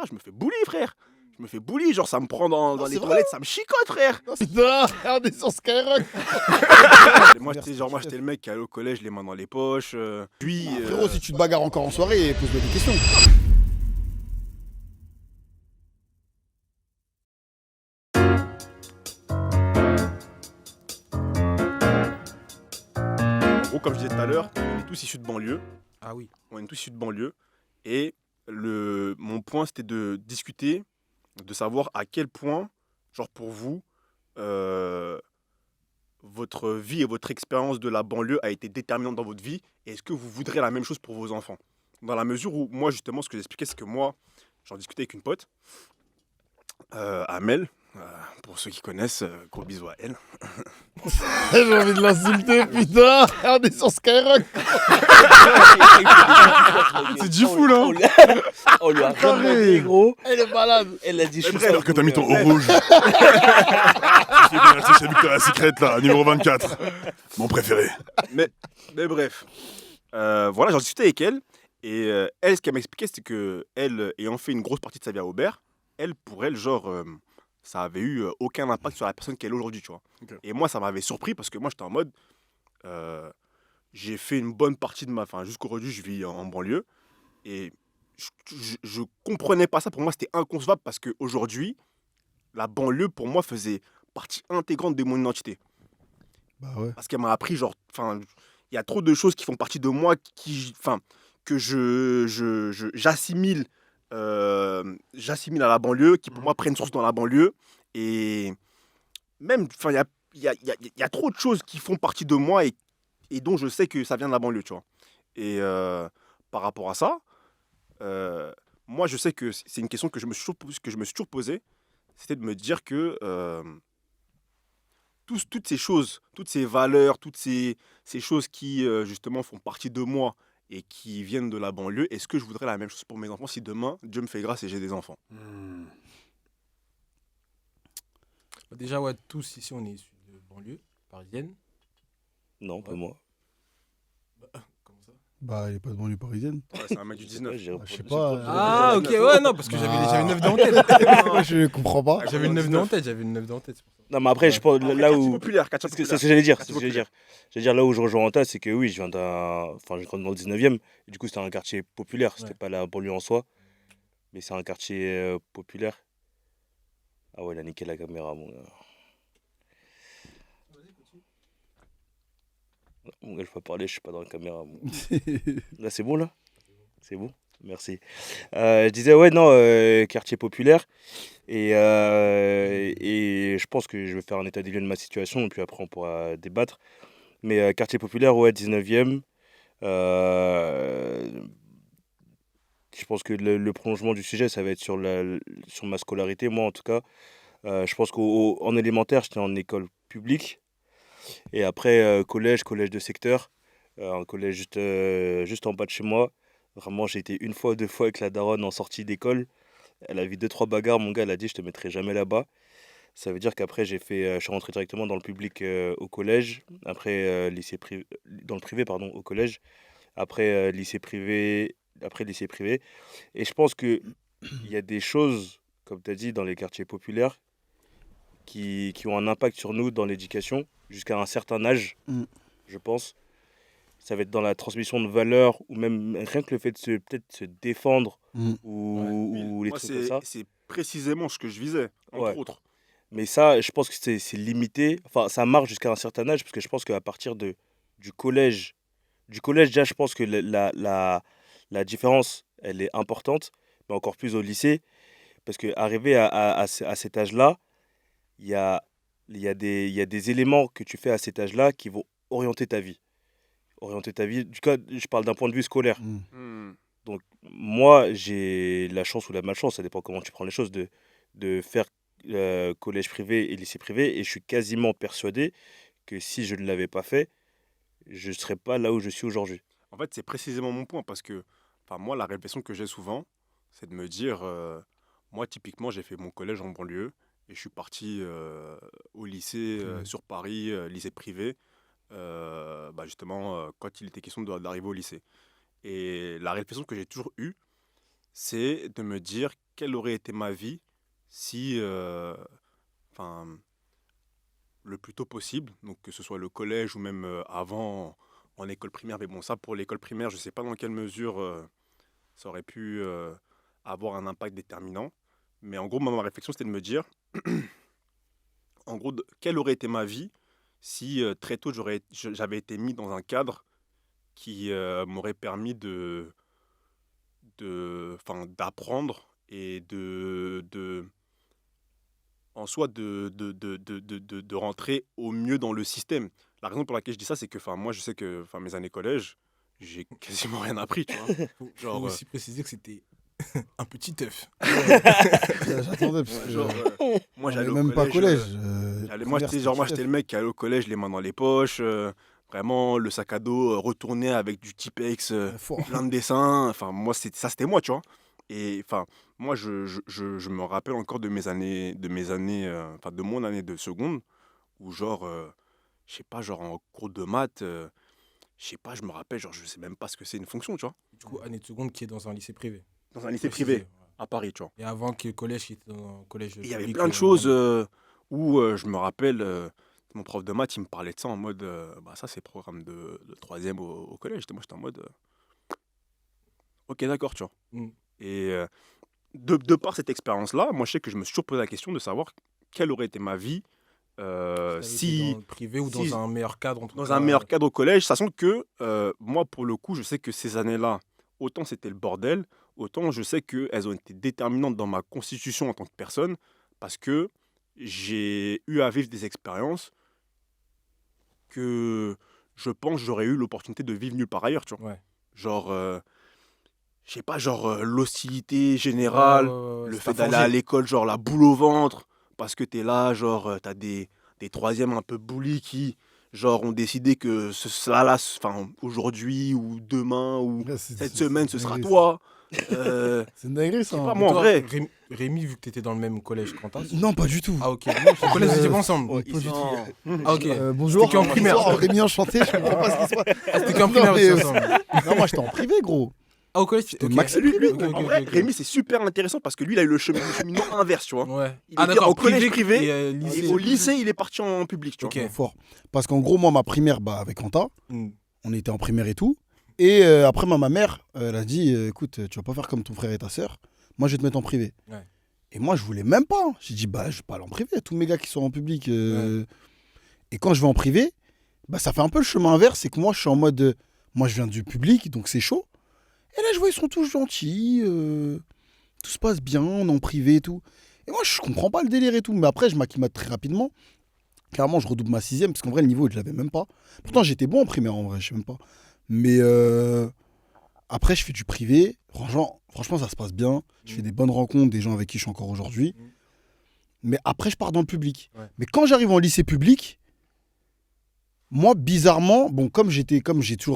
je me fais bully, frère. Je me fais bully, genre ça me prend dans les toilettes, ça me chicote, frère. Putain, regardez sur Skyrock. Moi, j'étais le mec qui allait au collège, les mains dans les poches. Lui, Frérot, si tu te bagarres encore en soirée, pose-moi des questions. en gros, comme je disais tout à l'heure, on est tous issus de banlieue. Ah oui. On est tous issus de banlieue. Et mon point, c'était de discuter, de savoir à quel point, genre pour vous, votre vie et votre expérience de la banlieue a été déterminante dans votre vie. Et est-ce que vous voudrez la même chose pour vos enfants? Dans la mesure où, moi, justement, ce que j'expliquais, c'est que moi, j'en discutais avec une pote, Amel, pour ceux qui connaissent, gros bisous à elle. J'ai envie de l'insulter, putain. Regardez sur Skyrock. C'est du fou là. On lui a demandé, gros. Elle est malade. Elle a dit je suis Alors que t'as mis ton haut rouge. C'est chez Victoria's Secret là, numéro 24. Mon préféré. Mais bref, voilà, j'en discutais avec elle. Et elle, ce qu'elle m'expliquait, c'était que elle, ayant fait une grosse partie de sa vie à Aubert, pour elle, genre, ça avait eu aucun impact sur la personne qu'elle est aujourd'hui, tu vois. Ok. Et moi, ça m'avait surpris parce que moi, j'étais en mode, j'ai fait une bonne partie de jusqu'aujourd'hui, je vis en banlieue. Et je comprenais pas ça. Pour moi, c'était inconcevable parce qu'aujourd'hui, la banlieue, pour moi, faisait partie intégrante de mon identité. Bah ouais. Parce qu'elle m'a appris, genre, il y a trop de choses qui font partie de moi que j'assimile à la banlieue, qui pour moi prennent source dans la banlieue. Et même, il y a trop de choses qui font partie de moi et dont je sais que ça vient de la banlieue, tu vois. Et par rapport à ça, moi, je sais que c'est une question que je me suis toujours posée, c'était de me dire que toutes ces choses, toutes ces valeurs, toutes ces choses qui, justement, font partie de moi et qui viennent de la banlieue, est-ce que je voudrais la même chose pour mes enfants si demain, Dieu me fait grâce et j'ai des enfants? Déjà, ouais, tous ici, on est issus de banlieue parisienne. Non, pas moi. Comment ça? Bah, il n'y a pas de banlieue parisienne. Ouais, c'est un mec du 19. Ouais, Je sais pas. Ah, ok, ouais, non, parce que j'avais une 9 dans la tête. Je comprends pas. J'avais une 9 dans la tête, j'avais une 9 dans la tête. Non, mais après, je pense Après, là quartier où. populaire, quartier C'est ce populaire. que j'allais dire. Quartier C'est ce que j'allais populaire. dire. J'allais dire là où je rejoins Anta, c'est que oui, je viens j'ai grandi dans le 19e. Et du coup, c'était un quartier populaire. C'était Ouais. pas la banlieue en soi. Mais c'est un quartier populaire. Ah ouais, il a niqué la caméra, mon gars. Mon gars, je peux parler, je suis pas dans la caméra. Là, c'est bon, là? C'est bon? Merci. Je disais, ouais, non, quartier populaire. Et je pense que je vais faire un état des lieux de ma situation, et puis après, on pourra débattre. Mais quartier populaire, ouais, 19e. Je pense que le prolongement du sujet, ça va être sur ma scolarité, moi en tout cas. Je pense qu'en élémentaire, j'étais en école publique. Et après, collège de secteur. Un collège juste en bas de chez moi. Vraiment, j'ai été une fois ou deux fois avec la daronne en sortie d'école. Elle a vu 2-3 bagarres, mon gars, elle a dit je te mettrai jamais là-bas. Ça veut dire qu'après, je suis rentré directement dans le public au collège. Après, dans le privé, pardon, au collège. Après, lycée privé. Après, lycée privé. Et je pense qu'il y a des choses, comme tu as dit, dans les quartiers populaires qui ont un impact sur nous dans l'éducation jusqu'à un certain âge, je pense. Ça va être dans la transmission de valeurs ou même rien que le fait de peut-être se défendre ou les Moi, trucs comme ça. c'est précisément ce que je visais, entre Ouais. autres. Mais ça, je pense que c'est limité. Enfin, ça marche jusqu'à un certain âge parce que je pense qu'à partir du collège, déjà, je pense que la différence, elle est importante, mais encore plus au lycée. Parce qu'arriver à cet âge-là, il y a des éléments que tu fais à cet âge-là qui vont orienter ta vie. Du coup, je parle d'un point de vue scolaire. Donc, moi, j'ai la chance ou la malchance, ça dépend comment tu prends les choses, de faire collège privé et lycée privé. Et je suis quasiment persuadé que si je ne l'avais pas fait, je ne serais pas là où je suis aujourd'hui. En fait, c'est précisément mon point parce que, moi, la réflexion que j'ai souvent, c'est de me dire, moi, typiquement, j'ai fait mon collège en banlieue et je suis parti au lycée sur Paris, lycée privé, justement, quand il était question d'arriver au lycée. Et la réflexion que j'ai toujours eue, c'est de me dire quelle aurait été ma vie si, enfin, le plus tôt possible, donc que ce soit le collège ou même avant en école primaire. Mais bon, ça pour l'école primaire, je ne sais pas dans quelle mesure ça aurait pu avoir un impact déterminant. Mais en gros, ma réflexion, c'était de me dire, en gros, quelle aurait été ma vie si très tôt j'avais été mis dans un cadre qui m'aurait permis d'apprendre et en soi de rentrer au mieux dans le système. La raison pour laquelle je dis ça, c'est que moi je sais que mes années collège, j'ai quasiment rien appris, tu vois. Faut Genre, aussi préciser que c'était un petit œuf. J'attendais, parce que genre, moi on j'allais est au même pas collège. collège. Moi, tu sais, genre, moi, j'étais le mec qui allait au collège, les mains dans les poches, vraiment, le sac à dos retourné avec du Tipex, Fort. plein de dessins. Enfin, moi, c'était moi, tu vois. Et enfin, moi, je me rappelle encore de mes années, de mon année de seconde, où genre, je sais pas, genre en cours de maths, je sais pas, je me rappelle, genre, je sais même pas ce que c'est une fonction, tu vois. Du coup, année de seconde qui est dans un lycée privé. Dans un lycée Préciser, privé, à Paris, tu vois. Et avant que le collège, qui était dans un collège Et il y avait public, plein de choses où je me rappelle, mon prof de maths, il me parlait de ça en mode, ça c'est programme de troisième au collège. Moi j'étais en mode, ok d'accord, tu vois. Mm. Et de par cette expérience-là, moi je sais que je me suis toujours posé la question de savoir quelle aurait été ma vie t'avais été si, dans le privé ou si- dans un meilleur cadre, en tout dans cas, un meilleur cadre au collège, sachant que moi pour le coup, je sais que ces années-là, autant c'était le bordel, autant je sais qu'elles ont été déterminantes dans ma constitution en tant que personne, parce que j'ai eu à vivre des expériences que je pense j'aurais eu l'opportunité de vivre nulle part ailleurs, tu vois. Ouais. Genre, je sais pas, genre l'hostilité générale, Ouais, le ça fait t'a d'aller à forgé. l'école, genre la boule au ventre, parce que t'es là, genre, t'as des troisièmes un peu bullies qui, genre, ont décidé que cela là, enfin, aujourd'hui ou demain ou Ouais, cette semaine, ce c'est sera dingue, toi. C'est une dinguerie, Je ça. sais pas, hein. moi, en Toi, vrai. Rémi, vu que tu étais dans le même collège qu'Antas. Non, pas du tout. Ah, ok. Le collège, vous étiez pas ensemble. Ouais, Il pas du suffit. tout. Ah, ok. Bonjour. C'était qu'en primaire. Bonsoir, Rémi enchanté, je comprends pas ce qui se passe. Ah, c'était qu'en Non, primaire, vous mais, étiez ensemble. Non, moi j'étais en privé, gros. Ah, au collège, J'étais ok. maxi Lui, privé. Ok, gros. ok, en vrai, ok. Rémi, c'est super intéressant parce que lui, il a eu le cheminement inverse, tu vois. Ouais. Il Ah, était d'accord. au collège privé, et, Et lycée. au lycée, il est parti en public, tu vois. Ok. Fort. Parce qu'en gros, moi, ma primaire, avec Anta, Hmm. on était en primaire et tout. Et après, ma mère, elle a dit écoute, tu vas pas faire comme ton frère et ta sœur. Moi, je vais te mettre en privé. Ouais. Et moi, je voulais même pas. J'ai dit je vais pas aller en privé. Tous mes gars qui sont en public. Et quand je vais en privé, ça fait un peu le chemin inverse. C'est que moi, je suis en mode moi, je viens du public, donc c'est chaud. Et là, je vois, ils sont tous gentils. Tout se passe bien, on est en privé et tout. Et moi, je comprends pas le délire et tout. Mais après, je m'acclimate très rapidement. Clairement, je redouble ma sixième, parce qu'en vrai, le niveau, je l'avais même pas. Pourtant, j'étais bon en primaire, en vrai, je sais même pas. Mais après, je fais du privé. Franchement, ça se passe bien. Je fais des bonnes rencontres, des gens avec qui je suis encore aujourd'hui. Mais après, je pars dans le public. Ouais. Mais quand j'arrive en lycée public, moi, bizarrement, bon, je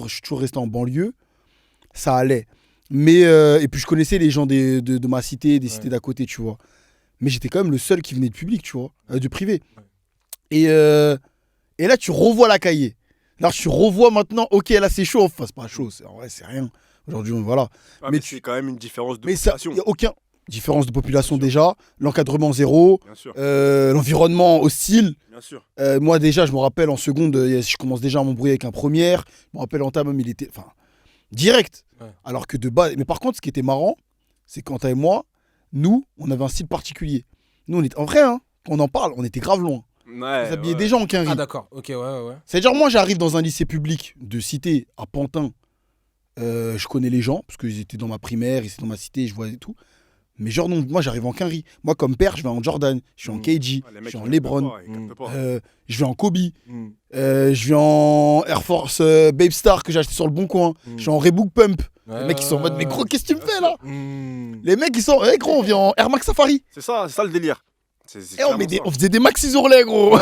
suis toujours resté en banlieue, ça allait. Mais, et puis, je connaissais les gens de ma cité, des cités d'à côté, tu vois. Mais j'étais quand même le seul qui venait de public, tu vois, du privé. Ouais. Et là, tu revois la cahier. Là, tu revois maintenant, ok, là, c'est chaud. Enfin, c'est pas chaud, en vrai, c'est rien. Aujourd'hui, voilà. Ouais, Mais mais c'est quand même une différence de Mais ça, population. il n'y a aucun différence de population Bien sûr. déjà. L'encadrement zéro. Bien sûr, L'environnement hostile. bien sûr. Moi, déjà, je me rappelle en seconde, je commence déjà à m'embrouiller avec un première. Je me rappelle en même, il était. Enfin, direct. Ouais. Alors que de base. Mais par contre, ce qui était marrant, c'est quand et moi, nous, on avait un style particulier. Nous, on était. En vrai, hein, quand on en parle, on était grave loin. Ouais, On s'habillait ouais. déjà en quinri. Ah, d'accord. Ok, ouais. C'est-à-dire, moi, j'arrive dans un lycée public de cité à Pantin. Je connais les gens, parce qu'ils étaient dans ma primaire, ils étaient dans ma cité, je vois et tout. Mais genre, non, moi, j'arrive en quinri. Moi, comme père, je vais en Jordan, je suis en KG, Ouais, les je mecs, suis ils en captent Lebron, pas, ils captent pas. je vais en Kobe, Hmm. je vais en Air Force Babe Star que j'ai acheté sur le bon coin, je suis en Reebok Pump. Les mecs, ils sont en mode, mais gros, qu'est-ce que tu me fais là? Hmm. Les mecs, ils sont, gros, on vient en Air Max Safari. C'est ça le délire. C'est Et on, clairement ça. on faisait des maxis ourlets, gros.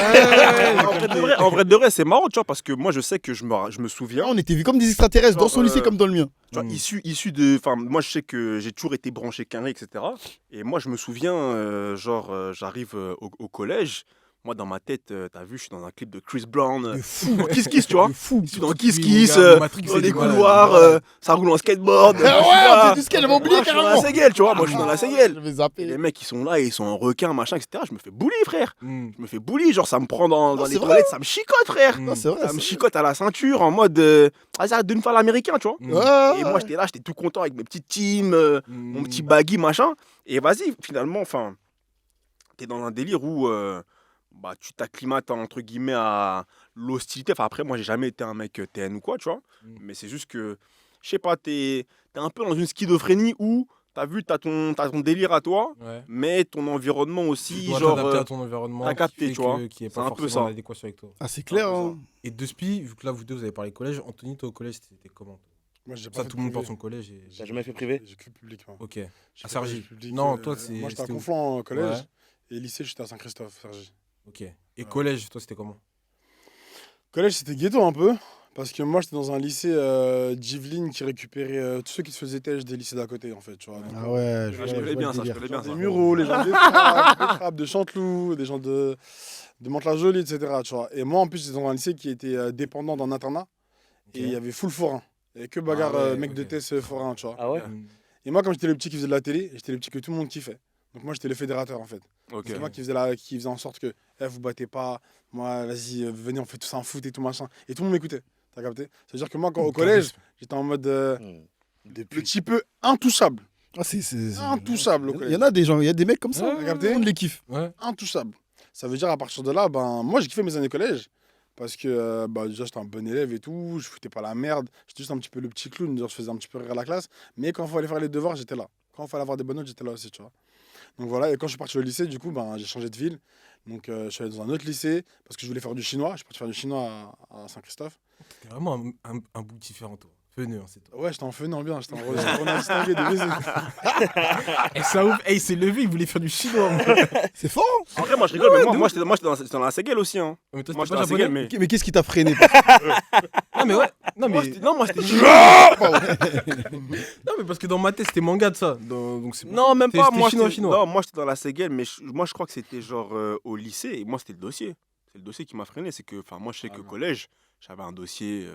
En vrai de vrai, c'est marrant, tu vois, parce que moi, je sais que je me souviens. On était vus comme des extraterrestres dans son lycée comme dans le mien. Tu vois, Mm. issu de. Enfin, moi, je sais que j'ai toujours été branché carré, etc. Et moi, je me souviens, j'arrive au collège. Moi, dans ma tête, t'as vu, je suis dans un clip de Chris Brown. De fou. Kiss Kiss, tu vois. De fou. Je suis dans Oui, Kiss mon Kiss, gars, Matrix, dans c'est les du malade, couloirs, du malade. ça roule en skateboard. Ah ouais, c'est du skate, j'avais oublié Moi, je suis dans la carrément. Ségel, tu vois. Moi, je suis dans la Ségel. Je vais Et zapper. les mecs, ils sont là, ils sont en requin, machin, etc. Je me fais bully, frère. Mm. Je me fais bully, genre, ça me prend dans Non, les c'est vrai. toilettes, ça me chicote, frère. Mm. Non, c'est vrai. Ça me c'est- chicote à la ceinture en mode. Vas-y, arrête de me faire l'américain, tu vois. Mm. Ouais, Et moi, j'étais là, j'étais tout content avec mes petites teams, mon Mm. petit baggy, machin. Et vas-y, finalement, enfin, t'es dans un délire où bah, tu t'acclimates, entre guillemets, à l'hostilité. Enfin, après, moi, j'ai jamais été un mec TN ou quoi, tu vois. Mm. Mais c'est juste que, je sais pas, t'es un peu dans une schizophrénie où t'as vu, t'as ton délire à toi, Ouais. mais ton environnement Tu aussi, dois genre. t'adapter à ton environnement. t'as qui capté, fait tu vois. Qui est C'est pas un peu forcément en ça. adéquation avec toi. Ah, c'est clair. un peu Hein. Et de spi, vu que là, vous deux, vous avez parlé collège, Anthony, toi au collège, c'était comment? Moi, j'ai pas Ça, fait tout le monde privé. porte son collège. Et... T'as jamais fait privé? J'ai que public, moi. Ok. J'ai À fait Cergy. collège public, Non, toi, c'est- Moi, j'étais à c'était où? Conflans, collège. Ouais. Et lycée, j'étais à Saint-Christophe, Cergy. Ok. Et collège, toi, c'était comment? Collège, c'était ghetto un peu. Parce que moi, j'étais dans un lycée d'Yvelines qui récupérait tous ceux qui se faisaient têche des lycées d'à côté, en fait. Tu vois. Donc, Ah ouais, Je vois connais le bien ça, je délire. connais bien des ça. Mureaux, les gens des Frappes, de Chanteloup, des gens de Mantes-la-Jolie, etc. Tu vois. Et moi, en plus, j'étais dans un lycée qui était dépendant d'un internat. Ok. Et il y avait full forain. Il n'y avait que bagarre, Ah ouais, mec ok. de test forain, tu vois. Ah ouais? Mm. Et moi, comme j'étais le petit qui faisait de la télé, j'étais le petit que tout le monde kiffait. Donc moi, j'étais le fédérateur, en fait. Ok. C'est moi qui faisais en sorte que vous battez pas, moi, vas-y, venez, on fait tous un foot et tout, machin. Et tout le monde m'écoutait. T'as capté? C'est-à-dire que moi, quand, au collège, j'étais en mode le petit peu intouchable. Ah, c'est- Intouchable au Il collège. y en a des gens, il y a des mecs comme ça. Ouais, Tout ouais, le monde les kiffe. Ouais. Intouchable. Ça veut dire à partir de là, ben, moi, j'ai kiffé mes années collège. Parce que bah, déjà, j'étais un bon élève et tout, je foutais pas la merde. J'étais juste un petit peu le petit clown, genre, je faisais un petit peu rire la classe. Mais quand il fallait faire les devoirs, j'étais là. Quand il fallait avoir des bonnes notes, j'étais là aussi, tu vois. Donc voilà, et quand je suis parti au lycée, du coup, ben, j'ai changé de ville. Donc je suis allé dans un autre lycée parce que je voulais faire du chinois. Je suis parti faire du chinois à Saint-Christophe. T'es vraiment un bout différent, toi. Feneux, hein, c'est toi. Ouais, j'étais en fenant bien, j'étais en distingué de baiser. Et ça ouvre. Et il s'est levé, il voulait faire du chinois. moi. C'est fort. En vrai, moi, je rigole, mais moi, j'étais dans la Ségel aussi. Hein. Mais toi, Moi, c'était j'étais pas dans la Ségel, japonais? mais. Mais qu'est-ce qui t'a freiné? Non, mais ouais. Non, mais, Moi, c'était. non, mais parce que dans ma tête, c'était manga de ça. Donc, c'est Non, même C'était- pas. c'était Moi, chinois, j'étais- chinois. Non, moi, j'étais dans la Ségel, mais moi, je crois que c'était genre au lycée. Et moi, c'était le dossier. C'est le dossier qui m'a freiné. C'est que, enfin, moi, je sais que non. collège, j'avais un dossier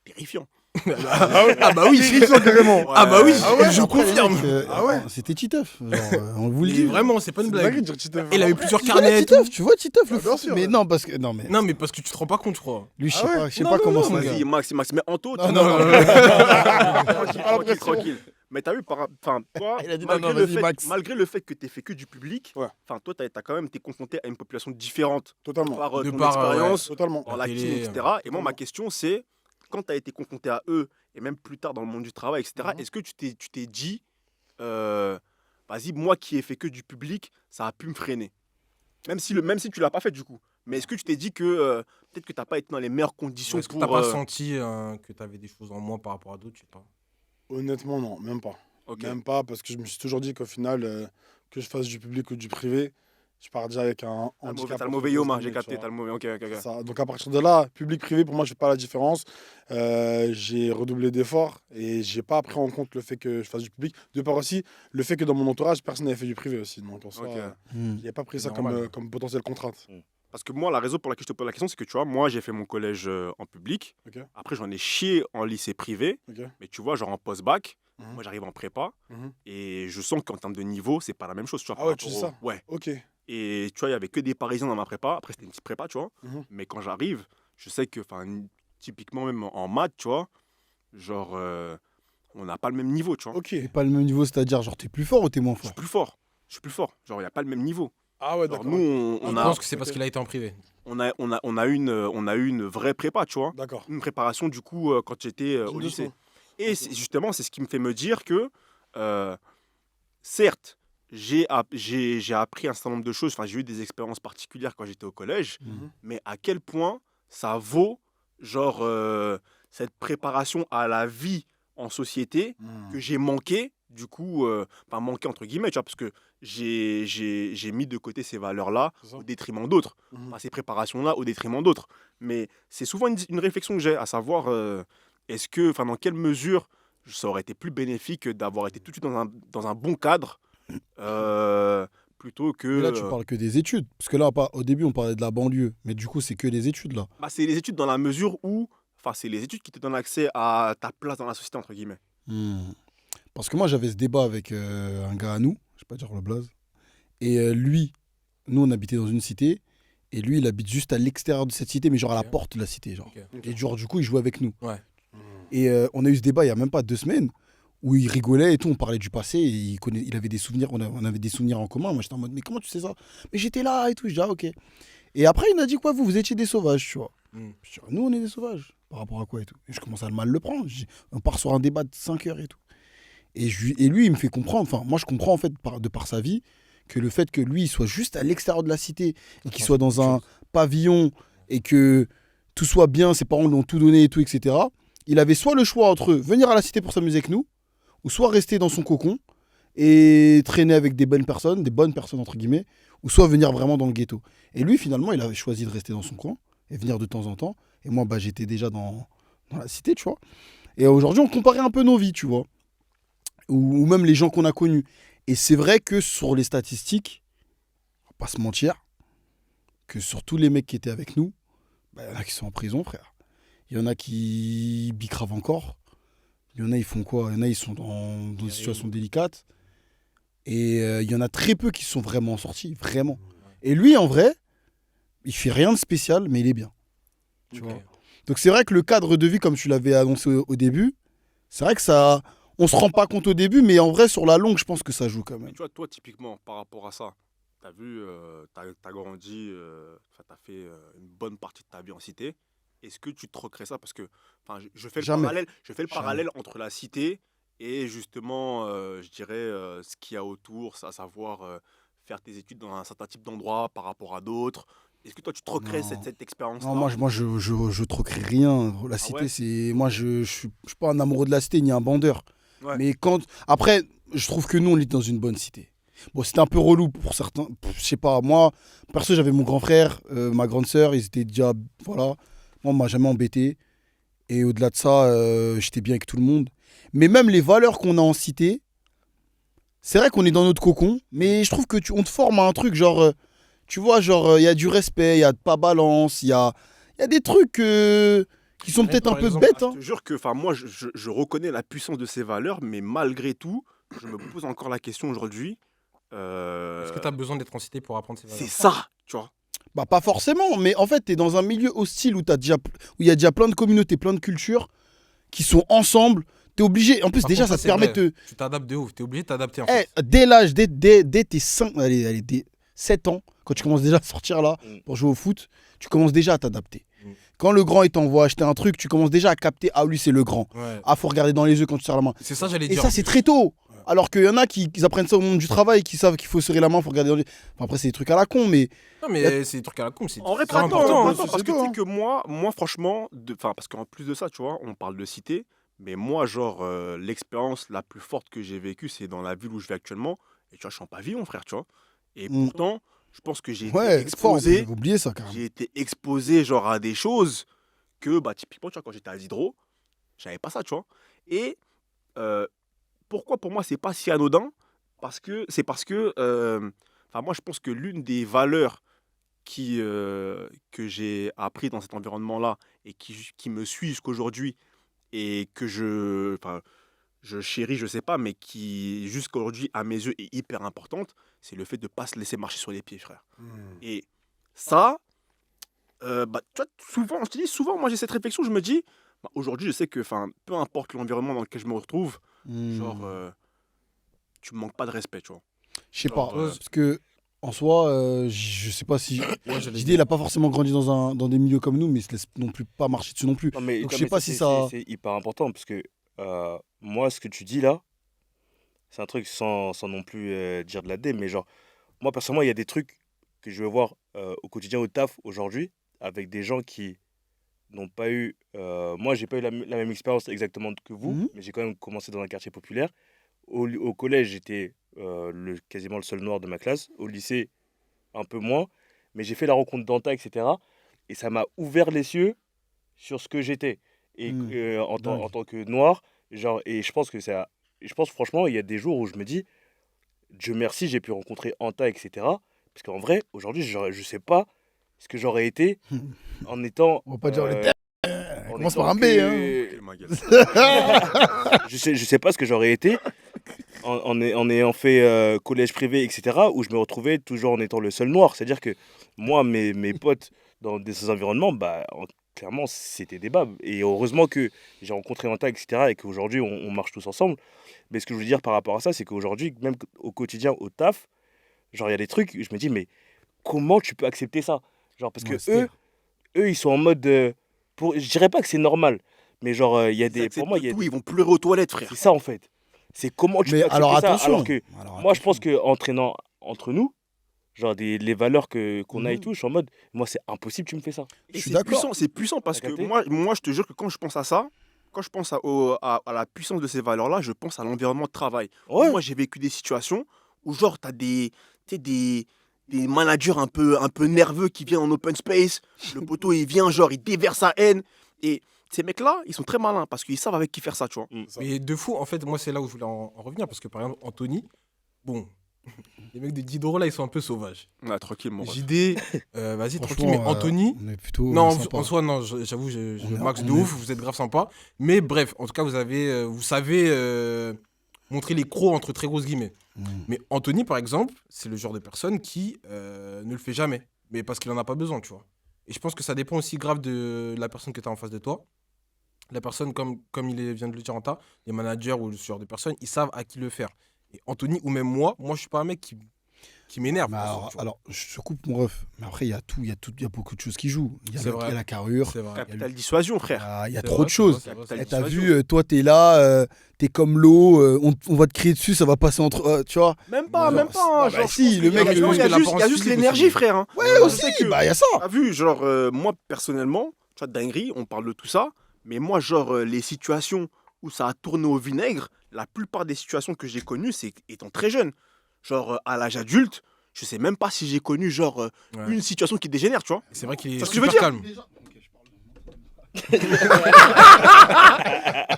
terrifiant. Ah bah oui, carrément. Ah bah oui, Ah ouais, je après, les confirme. mecs, Ah ouais. C'était Titeuf. Genre, on vous le Et dit. vraiment, c'est pas une C'est blague. dingue de dire Titeuf. Il avait plusieurs Tu vois carnets et tout. Titeuf, tu vois Titeuf le Ah, bien foot. sûr, Mais ouais. non, parce que. Non, mais. Non, mais parce que tu te rends pas compte, je crois. Lui, je sais Ah ouais. pas, je sais Non, pas non, comment non, ça mon se gars. dit. Vas-y, Max. Mais Anto, Non, tu- non, non. tranquille, tranquille, tranquille. Mais t'as vu, enfin, toi, Il a dit malgré, non, non, le vas-y, fait, Max. malgré le fait que t'aies fait que du public, Ouais. enfin, toi, t'as quand même été confronté à une population différente Totalement. par De ton par, expérience Totalement. en La acting, télé, etc. Et moi, ma totalement. question, c'est, quand t'as été confronté à eux, et même plus tard dans le monde du travail, etc., Mhm. est-ce que tu t'es dit, vas-y, moi qui ai fait que du public, ça a pu me freiner? Même si tu l'as pas fait du coup. Mais est-ce que tu t'es dit que peut-être que t'as pas été dans les meilleures conditions Est-ce que pour... t'as pas senti que t'avais des choses en moins par rapport à d'autres, je sais pas. Honnêtement, non, même pas. Ok. Même pas, parce que je me suis toujours dit qu'au final, que je fasse du public ou du privé, je pars déjà avec un handicap. T'as le mauvais yoma, j'ai tu capté, vois. t'as le mauvais... Ok, ok, ok. C'est ça. Donc à partir de là, public-privé, pour moi, je fais pas la différence. J'ai redoublé d'efforts et j'ai pas pris en compte le fait que je fasse du public. De part aussi, le fait que dans mon entourage, personne n'avait fait du privé aussi. Donc en soi, Ok. j'ai pas pris ça Normal. comme potentielle contrainte. Parce que moi, la raison pour laquelle je te pose la question, c'est que tu vois, moi, j'ai fait mon collège en public. Ok. Après, j'en ai chié en lycée privé. Ok. Mais tu vois, genre en post-bac, Mhm. moi, j'arrive en prépa. Mhm. Et je sens qu'en termes de niveau, c'est pas la même chose. Tu vois, Ah par ouais, tu rapport dis au- ça Ouais. Ok. Et tu vois, il y avait que des Parisiens dans ma prépa. Après, c'était une petite prépa, tu vois. Mhm. Mais quand j'arrive, je sais que, enfin, typiquement, même en maths, tu vois, genre, on n'a pas le même niveau, tu vois. Ok. C'est pas le même niveau, c'est-à-dire, genre, t'es plus fort ou t'es moins Je suis fort? plus fort. Je suis plus fort. Genre, il n'y a pas le même niveau. Ah ouais, Genre, d'accord. nous, on Je a, pense que c'est parce ok. qu'il a été en privé. on a eu une vraie prépa, tu vois. D'accord. Une préparation, du coup, quand j'étais au Dis-nous lycée. doucement. Et justement, c'est ce qui me fait me dire que, certes, j'ai appris un certain nombre de choses. Enfin, j'ai eu des expériences particulières quand j'étais au collège. Mhm. Mais à quel point ça vaut, genre, cette préparation à la vie en société Mhm. que j'ai manqué, du coup, pas manqué entre guillemets, tu vois, parce que j'ai mis de côté ces valeurs-là C'est ça. au détriment d'autres, Mhm. enfin, ces préparations-là au détriment d'autres. Mais c'est souvent une réflexion que j'ai, à savoir, est-ce que, enfin, dans quelle mesure ça aurait été plus bénéfique d'avoir été tout de suite dans un bon cadre, plutôt que. Mais là, tu parles que des études. Parce que là, au début, on parlait de la banlieue. Mais du coup, c'est que des études, là. Bah, c'est les études dans la mesure où. Enfin, c'est les études qui te donnent accès à ta place dans la société, entre guillemets. Parce que moi, j'avais ce débat avec un gars à nous. Je vais pas dire le blaze. Et lui, nous, on habitait dans une cité. Et lui, il habite juste à l'extérieur de cette cité, mais genre à la Ok. porte de la cité. Genre. Ok. Et genre, du coup, il jouait avec nous. Ouais. Et on a eu ce débat il y a même pas 2 semaines où il rigolait et tout, on parlait du passé et il avait des souvenirs, on avait des souvenirs en commun. Moi j'étais en mode, mais comment tu sais ça? Mais j'étais là et tout, je dis, ah ok. Et après il m'a dit quoi, vous étiez des sauvages, tu vois. Mm. Je dis, nous on est des sauvages, par rapport à quoi et tout. Et je commence à mal le prendre. On part sur un débat de 5 heures et tout. Et lui il me fait comprendre, enfin moi je comprends en fait de par sa vie, que le fait que lui il soit juste à l'extérieur de la cité et qu'il soit dans un pavillon et que tout soit bien, ses parents lui ont tout donné et tout, etc. Il avait soit le choix entre venir à la cité pour s'amuser avec nous, ou soit rester dans son cocon et traîner avec des bonnes personnes entre guillemets, ou soit venir vraiment dans le ghetto. Et lui, finalement, il avait choisi de rester dans son coin et venir de temps en temps. Et moi, bah, j'étais déjà dans la cité, tu vois. Et aujourd'hui, on comparait un peu nos vies, tu vois. Ou même les gens qu'on a connus. Et c'est vrai que sur les statistiques, on va pas se mentir, que sur tous les mecs qui étaient avec nous, bah, il y en a qui sont en prison, frère. Il y en a qui bicravent encore. Il y en a, ils font quoi? Il y en a, ils sont dans des situations délicates. Et il y en a très peu qui sont vraiment sortis, vraiment. Et lui, en vrai, il fait rien de spécial, mais il est bien. Tu Ok. vois. Donc c'est vrai que le cadre de vie, comme tu l'avais annoncé au début, c'est vrai que ça, on se rend pas compte au début, mais en vrai, sur la longue, je pense que ça joue quand Mais même. tu vois, toi, typiquement, par rapport à ça, t'as vu, t'as grandi, enfin, t'as fait une bonne partie de ta vie en cité. Est-ce que tu te recrées ça? Parce que, enfin, je fais le Jamais. parallèle, je fais le Jamais. parallèle entre la cité et justement, je dirais, ce qu'il y a autour, à savoir faire tes études dans un certain type d'endroit par rapport à d'autres. Est-ce que toi, tu te recrées Non. cette expérience-là? Non, je troquerai rien. La Ah cité, ouais? c'est. Moi, je suis pas un amoureux de la cité ni un bandeur. Ouais. Mais quand. Après, je trouve que nous, on est dans une bonne cité. Bon, c'était un peu relou pour certains. Je sais pas, moi, perso, j'avais mon grand frère, ma grande sœur, ils étaient déjà. Voilà. Moi, on m'a jamais embêté. Et au-delà de ça, j'étais bien avec tout le monde. Mais même les valeurs qu'on a en cité, c'est vrai qu'on est dans notre cocon, mais je trouve que on te forme à un truc, genre. Tu vois, genre, il y a du respect, il y a pas balance, il y a des trucs qui sont Ouais, peut-être un par peu exemple, bêtes. Je Hein. te jure que, enfin, moi, je reconnais la puissance de ces valeurs, mais malgré tout, je me pose encore la question aujourd'hui. Est-ce que tu as besoin d'être en cité pour apprendre ces C'est valeurs? ça, tu vois. Bah, pas forcément, mais en fait, tu es dans un milieu hostile où il y a déjà plein de communautés, plein de cultures qui sont ensemble. Tu es obligé. En plus, Par déjà, contre, ça te permet de. Tu t'adaptes de ouf. Tu es obligé de t'adapter en Eh, fait. dès l'âge, dès tes 5, allez, dès 7 ans, quand tu commences déjà à sortir là pour jouer au foot, tu commences déjà à t'adapter. Mm. Quand le grand il t'envoie acheter un truc, tu commences déjà à capter, ah lui c'est le grand. Ouais. Ah, faut regarder dans les yeux quand tu serres la main. C'est ça, j'allais Et dire. ça, c'est très tôt. Alors qu'il y en a qui apprennent ça au monde du travail, qui savent qu'il faut serrer la main, faut regarder dans les... Enfin, après, c'est des trucs à la con, mais Non, mais c'est des trucs à la con. C'est En vrai, grave pas important. tant, hein. pas tant, parce C'est que tu tout, sais que moi franchement, enfin, parce qu'en plus de ça, tu vois, on parle de cité, mais moi, genre, l'expérience la plus forte que j'ai vécue, c'est dans la ville où je vis actuellement. Et tu vois, je suis en pavillon, frère, tu vois. Et Mm. pourtant, je pense que j'ai été ouais, fort, exposé, j'avais oublié ça quand même. j'ai été exposé, genre, à des choses que, bah, typiquement, tu vois, quand j'étais à Zidro, j'avais pas ça, tu vois. Et pourquoi pour moi, c'est pas si anodin? Parce que, enfin, moi, je pense que l'une des valeurs que j'ai appris dans cet environnement-là et qui me suit jusqu'aujourd'hui et que enfin, je chéris, je sais pas, mais qui jusqu'aujourd'hui, à mes yeux, est hyper importante, c'est le fait de ne pas se laisser marcher sur les pieds, frère. Et ça, bah, tu vois, souvent, je te dis, souvent, moi j'ai cette réflexion, je me dis, bah, aujourd'hui, je sais que, enfin, peu importe l'environnement dans lequel je me retrouve, genre, tu me manques pas de respect, tu vois. Je sais pas, genre, parce que en soi, je sais pas si. Ouais, j'allais JD, dire. il a pas forcément grandi dans des milieux comme nous, mais il se laisse non plus pas marcher dessus non plus. Non, mais, Donc non, je sais mais pas c'est- si c'est- ça. C'est hyper important parce que moi, ce que tu dis là, c'est un truc sans non plus dire de la dé, mais genre, moi personnellement, il y a des trucs que je vais voir au quotidien au taf aujourd'hui avec des gens qui n'ont pas eu. Moi, j'ai pas eu la même expérience exactement que vous, Mhm. mais j'ai quand même commencé dans un quartier populaire. Au collège, j'étais quasiment le seul noir de ma classe. Au lycée, un peu moins, mais j'ai fait la rencontre d'Anta, etc. Et ça m'a ouvert les yeux sur ce que j'étais. Et en Dingue. tant que noir, genre, et je pense que ça. Je pense franchement, il y a des jours où je me dis, Dieu merci, j'ai pu rencontrer Anta, etc. Parce qu'en vrai, aujourd'hui, je sais pas ce que j'aurais été en étant. On va pas dire le terme. en Commence étant par un B, que- Ok, ma gueule. je sais pas ce que j'aurais été en ayant fait collège privé, etc., où je me retrouvais toujours en étant le seul noir. C'est-à-dire que moi, mes potes dans ces environnements, bah, clairement, c'était des babs. Et heureusement que j'ai rencontré Anta, etc., et qu'aujourd'hui, on marche tous ensemble. Mais ce que je veux dire par rapport à ça, c'est qu'aujourd'hui, même au quotidien, au taf, genre, il y a des trucs, je me dis, mais comment tu peux accepter ça? Genre, parce que Ouais, c'est eux, ils sont en mode. Je dirais pas que c'est normal, mais genre, il y a Ils pour moi, il y a acceptent tout, ils vont pleurer aux toilettes, frère. c'est ça en fait. C'est comment tu Mais peux accepter alors ça attention. alors que moi je pense que entraînant entre nous, genre les valeurs qu'on a et Mhm. tout, je suis en mode moi c'est impossible tu me fais ça. Et Je suis c'est d'accord. puissant, c'est puissant parce T'as que capté? moi, je te jure que quand je pense à ça, quand je pense à la puissance de ces valeurs-là, je pense à l'environnement de travail. Ouais. Moi, j'ai vécu des situations où, genre, tu as tu sais, des managers un peu nerveux qui viennent en open space. Le poteau, il vient, genre, il déverse sa haine. Et ces mecs-là, ils sont très malins parce qu'ils savent avec qui faire ça, tu vois. Mais de fou, en fait, moi, c'est là où je voulais en revenir. Parce que, par exemple, Anthony, bon, les mecs de Didoro, là, ils sont un peu sauvages. Ouais, tranquille, mon ref. JD, vas-y, tranquille. Mais Franchement, Anthony, on est plutôt non, sympa. en soi, non, j'avoue, je On est- max on de est- ouf, vous êtes grave sympa. Mais bref, en tout cas, vous savez montrer les crocs entre très grosses guillemets. Mm. Mais Anthony, par exemple, c'est le genre de personne qui ne le fait jamais. Mais parce qu'il en a pas besoin, tu vois. Et je pense que ça dépend aussi grave de la personne que tu as en face de toi. La personne, comme vient de le dire Anta, les managers ou ce genre de personnes, ils savent à qui le faire. Et Anthony, ou même moi, je suis pas un mec qui m'énerve. Mais en soi, alors, tu vois. alors, je te coupe mon ref. Mais après, il y a tout, il y a beaucoup de choses qui jouent. Il y a, C'est vrai. il y a la carrure. C'est vrai. Capital dissuasion, Il y frère. a, il y a C'est trop vrai, de c'est choses. vrai, c'est vrai, Capital Eh, c'est t'as dissuasion. vu, toi, t'es là, t'es comme l'eau, on va te crier dessus, ça va passer entre. Tu vois. Même pas, Non, même pas. hein, bah, genre, si, je pense le que- mec, non, je il pense y a que la juste, il y a parole juste physique l'énergie, aussi. frère. Hein. Ouais, Je aussi, sais que- bah, il y a ça. T'as vu, genre, moi, personnellement, tu vois, dinguerie, on parle de tout ça, mais moi, genre, les situations où ça a tourné au vinaigre, la plupart des situations que j'ai connues, c'est étant très jeune. Genre, à l'âge adulte, je sais même pas si j'ai connu, genre, Ouais. une situation qui dégénère, tu vois. C'est vrai qu'il est C'est ce que je veux super dire. calme.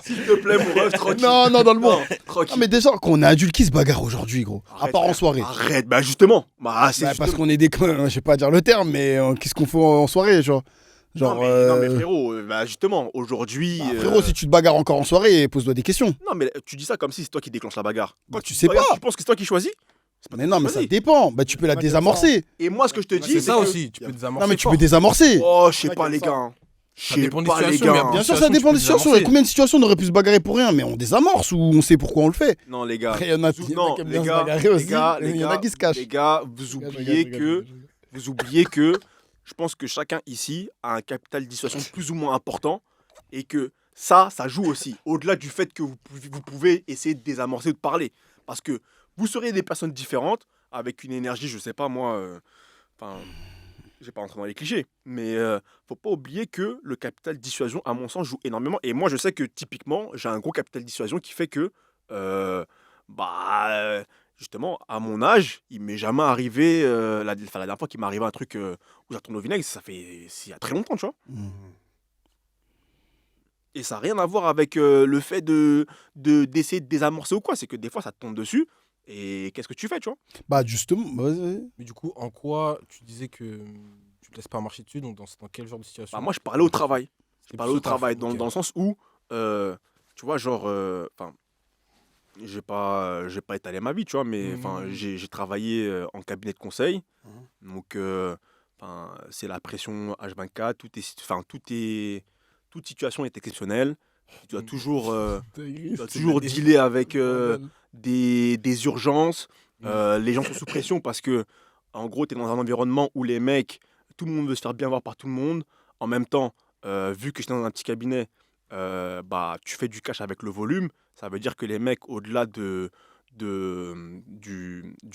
S'il te plaît, mon ref, tranquille. Non, non, dans le bon. Non, Non, tranquille. mais déjà, quand on est adulte, qui se bagarre aujourd'hui, gros À Arrête, part en frère. soirée. Arrête, bah justement. Bah, c'est Bah, parce justement- qu'on est des. Je vais pas dire le terme, mais qu'est-ce qu'on fait en soirée, genre Non, non, mais frérot, bah justement, aujourd'hui. bah, frérot, si tu te bagarres encore en soirée, pose-toi des questions. Non, mais tu dis ça comme si c'est toi qui déclenche la bagarre. Bah, Quand tu te sais bagarres, pas. Tu penses que c'est toi qui choisis. C'est pas Mais toi non, qui mais ça choisis. dépend. Bah, tu peux la Ouais, comme désamorcer. Et moi, ce que je te dis, C'est ça que- aussi, tu peux désamorcer. Non, mais tu fort. peux désamorcer. Oh, je sais Ouais, pas, comme les ça. gars. Je Ça sais dépend des pas, les situations, mais gars. bien Bien sûr, situation, ça tu dépend peux des situations. Il y a désamorcer. combien de situations on aurait pu se bagarrer pour rien, mais on désamorce ou on sait pourquoi on le fait. Non, les gars. Après, il y en a qui Non, aiment les bien se gars, bagarrer aussi. les gars, Il y en a qui se cachent. Les gars, vous oubliez que je pense que chacun ici a un capital de dissuasion plus ou moins important et que ça joue aussi. Au-delà du fait que vous pouvez essayer de désamorcer ou de parler. Parce que vous serez des personnes différentes avec une énergie, je sais pas moi, enfin, je vais pas rentrer dans les clichés, mais faut pas oublier que le capital de dissuasion, à mon sens, joue énormément. Et moi, je sais que typiquement, j'ai un gros capital de dissuasion qui fait que, justement, à mon âge, il m'est jamais arrivé, la dernière fois qu'il m'est arrivé un truc où ça tourne au vinaigre, c'est il y a très longtemps, tu vois. Et ça n'a rien à voir avec le fait d'essayer de désamorcer ou quoi. C'est que des fois, ça te tombe dessus. Et qu'est-ce que tu fais, tu vois? Bah, justement. Vas-y. Mais du coup, en quoi tu disais que tu te laisses pas marcher dessus? Donc, dans quel genre de situation? Bah, moi, je parlais au travail. Je C'est parlais plus au travail, taf, ok. dans le sens où, tu vois, genre, enfin, j'ai pas étalé ma vie, tu vois, mais enfin, j'ai travaillé en cabinet de conseil. Donc, enfin, c'est la pression H24, toute situation est exceptionnelle. Tu dois toujours, dealer avec des urgences. Les gens sont sous pression parce que, en gros, tu es dans un environnement où les mecs, tout le monde veut se faire bien voir par tout le monde. En même temps, vu que j'étais dans un petit cabinet, bah, tu fais du cash avec le volume. Ça veut dire que les mecs, au-delà du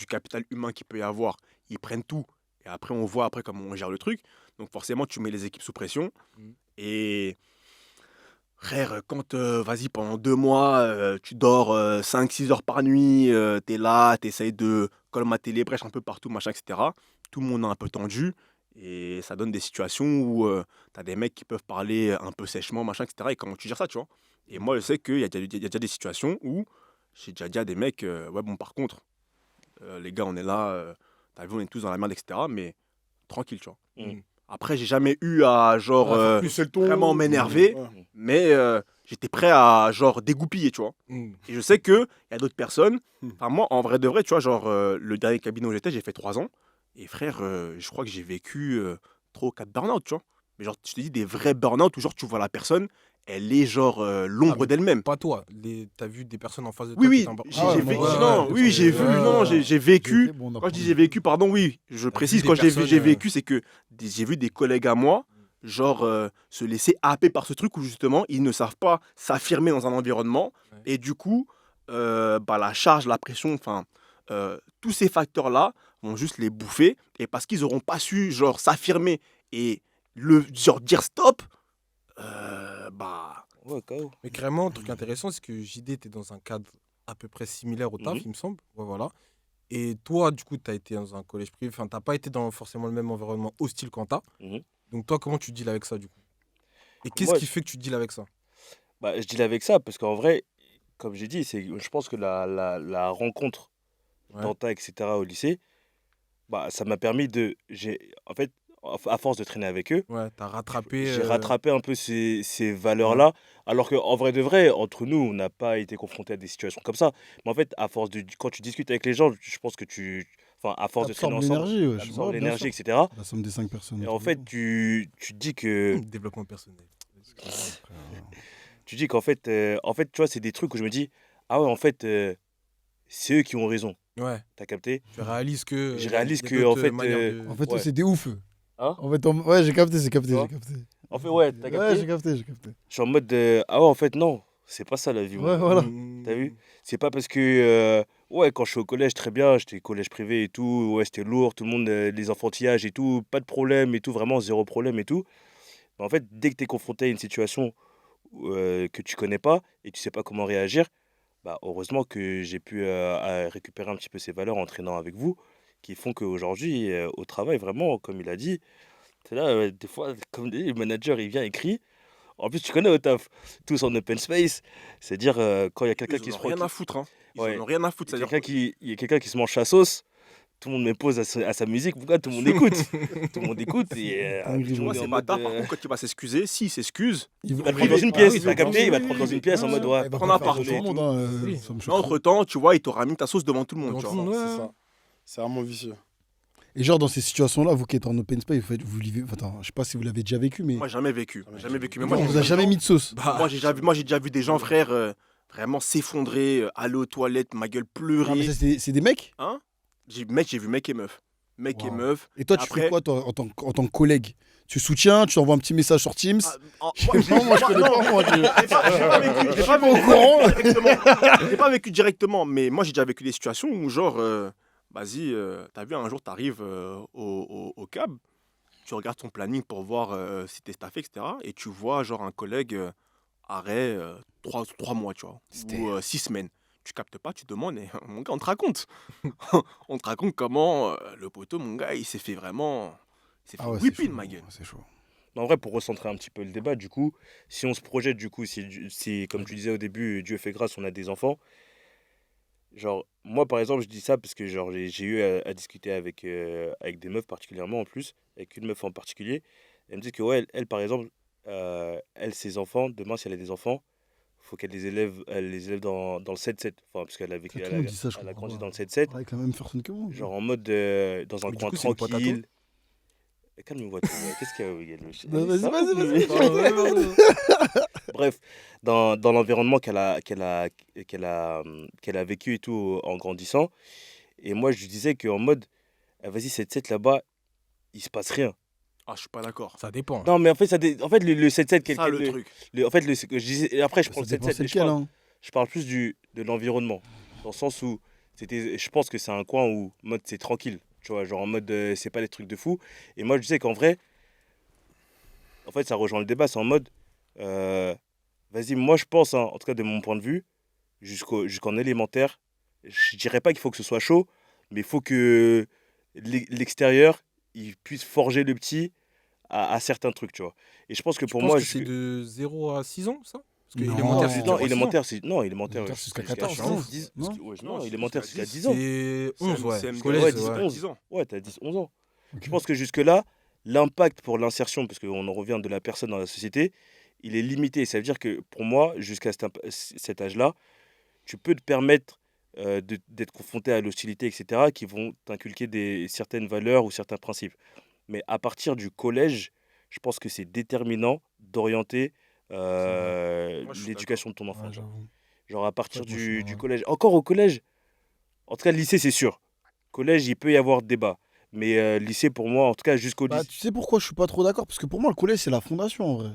capital humain qu'il peut y avoir, ils prennent tout. Et après, on voit après comment on gère le truc. Donc forcément, tu mets les équipes sous pression. Et frère, quand, vas-y, pendant 2 mois, tu dors 5-6 heures par nuit, tu es là, tu essayes de colmater les brèches un peu partout, machin, etc. Tout le monde est un peu tendu. Et ça donne des situations où tu as des mecs qui peuvent parler un peu sèchement, machin, etc. Et comment tu gères ça, tu vois? Et moi, je sais qu'il y a déjà des situations où j'ai déjà dit à des mecs, ouais, bon, par contre, Les gars, on est là, t'as vu, on est tous dans la merde, etc. Mais tranquille, tu vois. Mm. Après, j'ai jamais eu à, genre, Pousser le ton. vraiment m'énerver, Ouais. mais j'étais prêt à, genre, dégoupiller, tu vois. Mm. Et je sais qu'il y a d'autres personnes. Hmm. Enfin, moi, en vrai de vrai, tu vois, genre, le dernier cabinet où j'étais, j'ai fait 3 ans. Et frère, je crois que j'ai vécu 3 ou 4 burn-out, tu vois. Mais genre, je te dis des vrais burn-out où, genre, tu vois la personne, elle est, genre, l'ombre mais d'elle-même. Pas toi. T'as vu des personnes en face de Oui, toi qui oui, t'en- j'ai Ah ouais, j'ai moi, vé- ouais, non, ouais, oui, j'ai vu, non, j'ai vécu. Bon, on Quand je dis apprend. j'ai vécu, pardon, oui, je précise, vu quand des j'ai personnes, vécu, c'est que j'ai vu des collègues à moi, genre, se laisser happer par ce truc où justement, ils ne savent pas s'affirmer dans un environnement. Ouais. Et du coup, la charge, la pression, enfin, tous ces facteurs-là vont juste les bouffer. Et parce qu'ils n'auront pas su, genre, s'affirmer et genre, dire stop, bah. Ouais, KO. Mais carrément, un truc intéressant, c'est que JD était dans un cadre à peu près similaire au taf, Mhm. il me semble. Ouais, voilà. Et toi, du coup, tu as été dans un collège privé. Enfin, t'as pas été dans forcément le même environnement hostile qu'en t'as. Mhm. Donc, toi, comment tu deals avec ça, du coup? Et qu'est-ce Moi, qui fait que tu deals avec ça? je deal avec ça parce qu'en vrai, comme j'ai dit, je pense que la rencontre Ouais. d'Anta, etc. au lycée, ça m'a permis en fait, à force de traîner avec eux, Ouais, t'as rattrapé. j'ai rattrapé un peu ces valeurs-là. Alors qu'en vrai de vrai, entre nous, on n'a pas été confrontés à des situations comme ça. Mais en fait, quand tu discutes avec les gens, je pense que à force de traîner Absorbe ensemble, l'énergie, ouais. tu absorbes Bien l'énergie, sûr. etc. La somme des 5 personnes. Et autour en de fait, toi. tu te dis que, Développement personnel. tu dis qu'en fait, tu vois, c'est des trucs où je me dis, ah ouais, en fait, c'est eux qui ont raison. Ouais, T'as capté? tu réalises que. Je réalise y a que, d'autres en fait, manières de- En fait, ouais. c'est des ouf. Hein? En fait, ouais, j'ai capté, Tu vois j'ai capté. En fait, ouais, t'as Ouais, capté? j'ai capté, j'ai capté. Je suis en mode de, ah ouais, en fait, non, c'est pas ça la vie, Ouais, moi. voilà. T'as vu? C'est pas parce que, ouais, quand je suis au collège, très bien, j'étais collège privé et tout, ouais, c'était lourd, tout le monde, les enfantillages et tout, pas de problème et tout, vraiment zéro problème et tout. Mais en fait, dès que t'es confronté à une situation que tu connais pas et tu sais pas comment réagir, heureusement que j'ai pu récupérer un petit peu ces valeurs en traînant avec vous, qui font qu'aujourd'hui, au travail, vraiment, comme il a dit, c'est là, des fois, comme dit, le manager, il vient, il crie. En plus, tu connais au taf, tous en open space, c'est-à-dire quand il y a quelqu'un Ils qui en se ont prend. rien à foutre, hein. Ils Ouais. en ont rien à foutre. Il y a C'est-à-dire, il y a quelqu'un qui se mange sa sauce, tout le monde me pose à sa musique, pourquoi tout le monde écoute? Tout le monde écoute et Dinguerie, tout le tu vois, monde est c'est en mode. bâtard. Par contre, quand il va s'excuser, s'il s'excuse, Il Il va te privé. prendre dans une Ah pièce, oui, t'as capté? Il va te prendre dans oui, une pièce en mode ouais. Il va prendre pas un le faire de tout le pardon. monde, hein, Oui. ça me Mais choque pas. entre-temps, tu vois, il t'aura mis ta sauce devant tout le monde, Devant tu tout vois. le monde, C'est ouais. ça. C'est vraiment vicieux. Et genre, dans ces situations-là, vous qui êtes en open space, vous vivez. Attends, je sais pas si vous l'avez déjà vécu, mais. Moi, jamais vécu. Jamais Jamais vécu. Mais on moi, j'ai vous vu a des jamais gens- mis de sauce. Moi, j'ai déjà vu des gens, frère, vraiment s'effondrer, aller aux toilettes, ma gueule Non, mais pleurer. ça, c'est des mecs. Hein? J'ai vu mec et meuf. Mec et Wow. meuf. Et toi, tu Après- fais quoi, toi, en tant que collègue? Tu soutiens, tu envoies un petit message sur Teams. Moi, je connais pas, moi. J'ai pas vécu au courant. directement. J'ai pas vécu directement, mais moi, j'ai déjà vécu des situations où, genre, vas-y, t'as vu, un jour, t'arrives au cab, tu regardes ton planning pour voir si t'es staffé, etc. Et tu vois, genre, un collègue arrêt 3 mois, tu vois, ou 6 semaines. Tu captes pas, tu te demandes, et, mon gars, on te raconte. On te raconte comment le poteau, mon gars, il s'est fait vraiment. Il s'est fait Ah ouais, c'est whipping, chaud. ma gueule. C'est chaud. En vrai, pour recentrer un petit peu le débat, du coup, si on se projette, du coup, si comme tu disais au début, Dieu fait grâce, on a des enfants. Genre, moi, par exemple, je dis ça parce que genre, j'ai eu à discuter avec des meufs particulièrement en plus, avec une meuf en particulier. Elle me dit que, ouais, elle, par exemple, elle, ses enfants, demain, si elle a des enfants, faut elle les élève dans le 7-7. Enfin, parce qu'elle a vécu, Tout le monde dit ça, je elle a comprends grandi pas. dans le 7-7. Avec la même personne que moi. Genre en mode dans un Mais du coin coup, c'est une pote à toi tranquille. Calme-toi, toi, qu'est-ce qu'il y a Non, vas-y, Ça va, vas-y. mais- Bref, dans l'environnement qu'elle a vécu et tout en grandissant. Et moi, je lui disais qu'en mode, ah, vas-y, 7-7 là-bas, il se passe rien. Ah, je suis pas d'accord. Ça dépend. Non, mais en fait, en fait le 7-7, C'est ça le truc. en fait, je disais, et après, je prends Ça le dépend 7-7, c'est mais lequel, hein. je parle plus de l'environnement. Dans le sens où, je pense que c'est un coin où, mode, c'est tranquille. Tu vois, genre en mode, c'est pas des trucs de fou. Et moi, je disais qu'en vrai, en fait, ça rejoint le débat, c'est en mode, vas-y, moi, je pense, hein, en tout cas, de mon point de vue, jusqu'en élémentaire, je dirais pas qu'il faut que ce soit chaud, mais il faut que l'extérieur, il puisse forger le petit à certains trucs, tu vois. Et je pense que pour Je pense moi, que c'est de 0 à 6 ans, ça? Parce que Non. élémentaire, c'est Non, 0 à 6 ans. élémentaire, c'est. Non, élémentaire. Élémentaire, c'est jusqu'à 14, 14, 10, non non, élémentaire, c'est jusqu'à 10 ans. ans. C'est 11, ouais. CM2, Collège, ouais, ouais. 10 ans. Ouais, t'as 10, 11 ans. Ok. Je pense que jusque-là, l'impact pour l'insertion, parce qu'on en revient de la personne dans la société, il est limité. Ça veut dire que pour moi, jusqu'à cet âge-là, tu peux te permettre d'être confronté à l'hostilité, etc., qui vont t'inculquer certaines valeurs ou certains principes. Mais à partir du collège, je pense que c'est déterminant d'orienter Moi, je suis l'éducation de ton enfant. Ouais, tu vois. j'avoue. Genre à partir Ouais, moi, je suis du d'accord. collège. Encore au collège, en tout cas, le lycée, c'est sûr. Collège, il peut y avoir débat. Mais lycée, pour moi, en tout cas, jusqu'au Bah, lycée. tu sais pourquoi je suis pas trop d'accord? Parce que pour moi, le collège, c'est la fondation en vrai.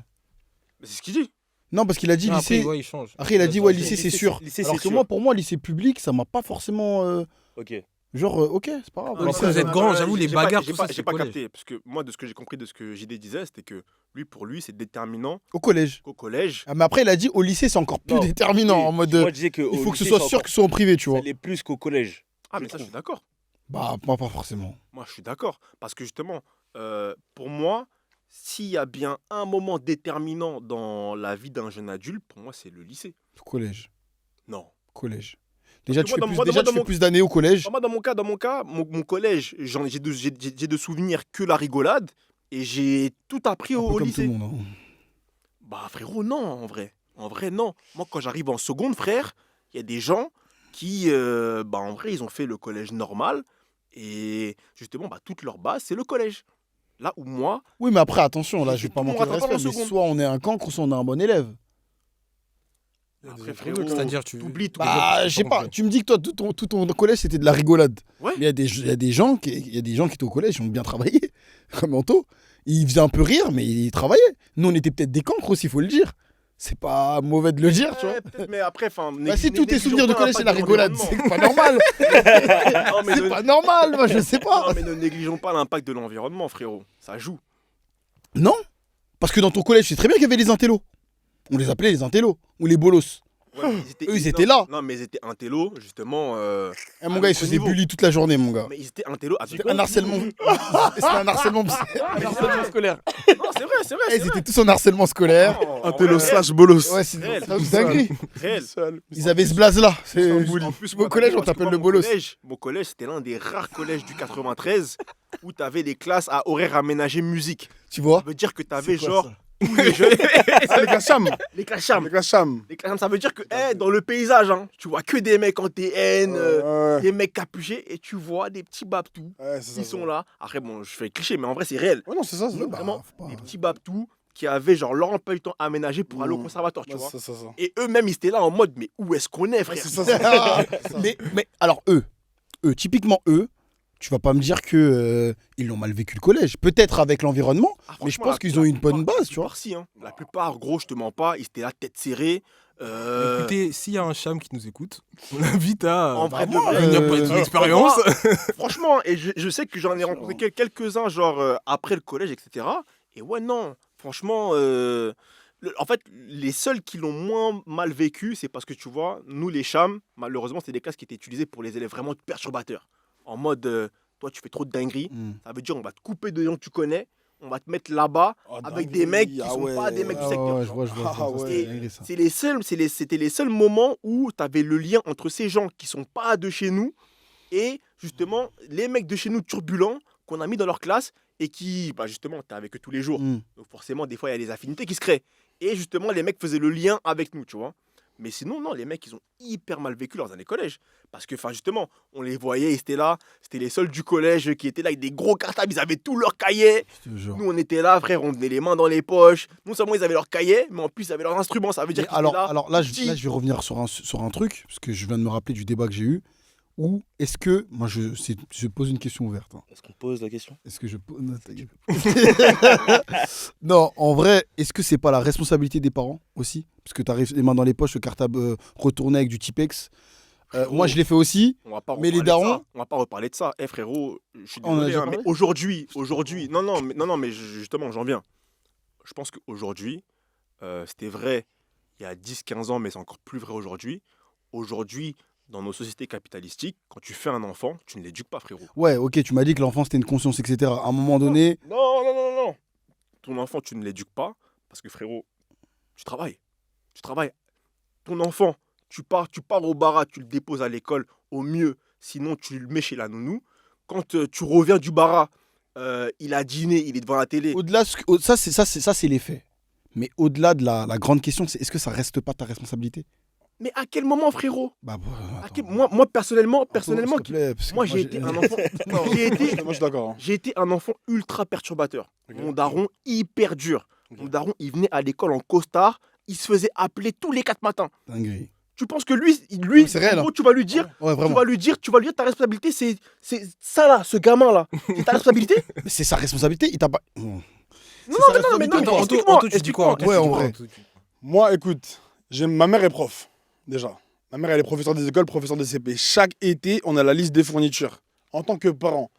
Mais c'est ce qu'il dit. Non, parce qu'il a dit Non, après, lycée. ouais, il change. Après, il a dit, ouais, changé. lycée, c'est sûr. Lycée, Alors c'est que sûr. moi, pour moi, lycée public, ça m'a pas forcément. Ok. Genre, ok, c'est pas grave. Non, après, vous êtes grand, j'avoue, les J'ai pas- bagarres, j'ai tout pas- ça, J'ai c'est pas collège. capté. Parce que moi, de ce que j'ai compris de ce que JD disait, c'était que pour lui, c'est déterminant Au collège. qu'au collège. Ah, mais après, il a dit au lycée, c'est encore plus Non, déterminant. Oui, En mode. Moi, je disais que Il au faut que ce lycée, soit c'est sûr encore- que ce soit en privé, tu ça vois. l'est plus qu'au collège. Ah, je mais ça, je trouve. suis d'accord. Bah, moi, pas forcément. Moi, je suis d'accord. Parce que justement, pour moi, s'il y a bien un moment déterminant dans la vie d'un jeune adulte, pour moi, c'est le lycée. Collège. Non. Collège. Déjà, que tu moi, fais dans- plus, moi, déjà, dans tu fais mon- plus d'années au collège. Moi, dans mon collège, j'ai de souvenirs que la rigolade et j'ai tout appris Un peu au comme tout lycée. le monde. Hein. Bah, frérot, non, en vrai. En vrai, non. Moi, quand j'arrive en seconde, frère, il y a des gens qui, bah, en vrai, ils ont fait le collège normal et justement, bah, toute leur base, c'est le collège. Là où moi, Oui, mais après, attention, là, J'ai je vais fait pas tout mon manquer de rattrapage respect, en mais seconde. soit on est un cancre, soit on est un bon élève. après, frérot, frérot, c'est-à-dire, tu t'oublies tout. Bah, j'ai je sais pas pas, compris. tu me dis que toi, tout ton collège, c'était de la rigolade. Ouais. Mais il y a des gens qui étaient au collège, qui ont bien travaillé, comme Anto. Ils faisaient un peu rire, mais ils travaillaient. Nous, on était peut-être des cancres aussi, il faut le dire. C'est pas mauvais de le dire, tu vois. Ouais, peut-être, mais après, enfin, Bah, si tous tes souvenirs de collège, c'est la rigolade, c'est pas normal. Non, mais C'est pas normal, moi, je sais pas. non, mais ne négligeons pas l'impact de l'environnement, frérot. Ça joue. Non, parce que dans ton collège, c'est très bien qu'il y avait les intellos. On les appelait les intellos, ou les bolos. Ouais, mais Eux, ils non, étaient là. Non, mais ils étaient intello, justement. Eh, mon gars, ils se faisaient niveau. bully toute la journée, mon gars. Mais ils étaient intello. C'était un harcèlement. C'était un harcèlement scolaire. Non, c'est vrai, c'est vrai. Eh, c'est ils vrai. étaient tous en harcèlement scolaire. Non, Un en télo vrai, slash bolos. Ouais, c'est Réel. une dinguerie. réel. Ils avaient ce blaze là. En plus, Au moi, collège, on parce que t'appelle moi, le bolos. Mon collège, c'était l'un des rares collèges du 93 où t'avais des classes à horaire aménagé musique. Tu vois. Ça veut dire que t'avais C'est quoi, genre ça tous les jeunes. Ah, les Kacham. Les clashams. Les Kacham. Les clashams, ça veut dire que dans le paysage, hein, tu vois que des mecs en TN, Ouais, des mecs capuchés, et tu vois des petits babtous. ouais, c'est ça. Ils sont là. Après, bon, je fais cliché, mais en vrai, c'est réel. Ouais, non, c'est ça. C'est ça. Bah, Vraiment, faut pas- des petits babtous qui avaient genre leur emploi du temps aménagé pour aller au conservatoire, tu Ouais, vois. c'est ça. Et eux-mêmes, ils étaient là en mode, mais où est-ce qu'on est, Ouais, frère c'est ça. c'est ça. mais alors typiquement eux, tu vas pas me dire que ils l'ont mal vécu le collège. Peut-être avec l'environnement, Ah, mais je franchement, pense qu'ils ont eu une bonne base, tu vois. Si, hein. La plupart, gros, je te mens pas, ils étaient là, tête serrée. Écoutez, s'il y a un cham qui nous écoute, on l'invite à En vrai, de moi, vrai, venir pour son expérience. franchement, et je sais que j'en ai rencontré quelques-uns, genre après le collège, etc. Et ouais, non, franchement, en fait, les seuls qui l'ont moins mal vécu, c'est parce que tu vois, nous, les chams, malheureusement, c'est des classes qui étaient utilisées pour les élèves vraiment perturbateurs. En mode, toi, tu fais trop de dingueries, ça veut dire on va te couper de gens que tu connais, on va te mettre là-bas Oh, avec dinguerie. des mecs qui Ah sont ouais. pas des mecs du Ah secteur. ouais, tu je vois. vois. Ah ouais. C'est dingue, ça. C'était les seuls moments où tu avais le lien entre ces gens qui sont pas de chez nous et justement les mecs de chez nous turbulents qu'on a mis dans leur classe et qui, bah justement, tu avec eux tous les jours. Mm. Donc forcément, des fois, il y a des affinités qui se créent. Et justement, les mecs faisaient le lien avec nous, tu vois. Mais sinon, non, les mecs, ils ont hyper mal vécu leurs années collège. Parce que, enfin, justement, on les voyait, ils étaient là. C'était les seuls du collège qui étaient là avec des gros cartables. Ils avaient tous leurs cahiers. Je te jure. Nous, on était là, frère, on tenait les mains dans les poches. Non seulement ils avaient leurs cahiers, mais en plus, ils avaient leurs instruments. Ça veut dire Mais qu'ils étaient là. alors là, petits. je vais revenir sur un truc, parce que je viens de me rappeler du débat que j'ai eu. Ou est-ce que, moi je pose une question ouverte. Hein. Est-ce qu'on pose la question? Est-ce que je pose. Non, ta gueule. Non, en vrai, est-ce que c'est pas la responsabilité des parents aussi? Parce que t'arrives les mains dans les poches, le cartable retourné avec du Tipex. Moi, je l'ai fait aussi. On va pas Mais les reparler de darons- ça. On va pas reparler de ça. Eh frérot, je suis On en a désolé, déjà hein, mais parlé aujourd'hui, non, mais justement, j'en viens. Je pense qu'aujourd'hui, c'était vrai il y a 10-15 ans, mais c'est encore plus vrai aujourd'hui. Aujourd'hui, dans nos sociétés capitalistiques, quand tu fais un enfant, tu ne l'éduques pas, frérot. Ouais, ok, tu m'as dit que l'enfant c'était une conscience, etc. À un moment donné, Non. Ton enfant, tu ne l'éduques pas parce que, frérot, tu travailles. tu travailles. Ton enfant, tu pars au bara, tu le déposes à l'école au mieux, sinon tu le mets chez la nounou. Quand tu reviens du bara, il a dîné, il est devant la télé. Au-delà, ça c'est les faits. Mais au-delà de la grande question, c'est est-ce que ça reste pas ta responsabilité? Mais à quel moment, frérot? Bah, Moi, personnellement, s'il te plaît, parce que moi j'ai été un enfant. Non, J'ai été, moi, je suis d'accord. Hein. j'ai été un enfant ultra perturbateur. Ok. Mon daron, hyper dur. Ok. Mon daron, il venait à l'école en costard. Il se faisait appeler tous les 4 matins. dinguerie. Tu penses que lui Non, c'est réel, en gros, tu vas lui dire, Ouais, tu vraiment. vas lui dire, ta responsabilité, c'est ça là, ce gamin là. C'est ta responsabilité. Mais c'est sa responsabilité, il t'a pas. Non, sa mais non, responsabilité ou pas explique-moi, Anto, tu dis quoi? explique-moi. Ouais, en vrai. Moi, écoute, ma mère est prof, déjà. Ma mère, elle est professeure des écoles, professeure des CP. Chaque été, on a la liste des fournitures. En tant que parent,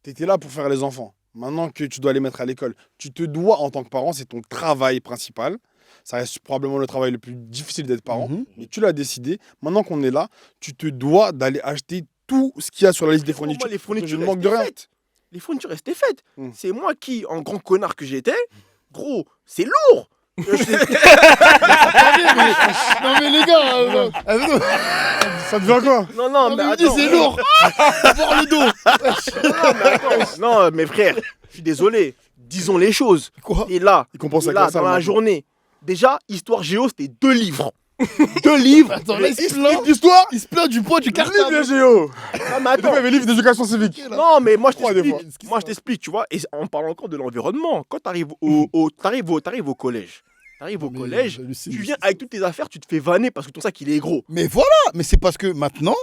tu étais là pour faire les enfants. Maintenant que tu dois les mettre à l'école, tu te dois, en tant que parent, c'est ton travail principal. Ça reste probablement le travail le plus difficile d'être parent, Mhm. mais tu l'as décidé. Maintenant qu'on est là, tu te dois d'aller acheter tout ce qu'il y a sur la liste des Pour moi, fournitures. les fournitures, je ne manque de restaient rien. faites. Les fournitures restaient faites. Mm. C'est moi qui, en grand connard que j'étais, gros, c'est lourd. Non, mais les gars, Ça devient quoi? Non, mais attends. c'est lourd. Voir le dos. Non, mes frères, je suis désolé. Disons les choses. Quoi? Et là, Il compense et avec là la salle, dans la maintenant. journée, déjà, Histoire Géo, c'était 2 livres. 2 livres. Attends, là, il se Livre plaint. d'histoire, Il se plaint du poids du livre de cartable. géo. Non, mais Et puis, il y attends. avait livre d'éducation civique. Non, mais moi, je Trois, des t'explique. fois. Moi, je t'explique, tu vois. Et on parle encore de l'environnement. Quand tu arrives au collège, tu viens avec toutes tes affaires, tu te fais vanner parce que ton sac, il est gros. Mais voilà, mais c'est parce que maintenant,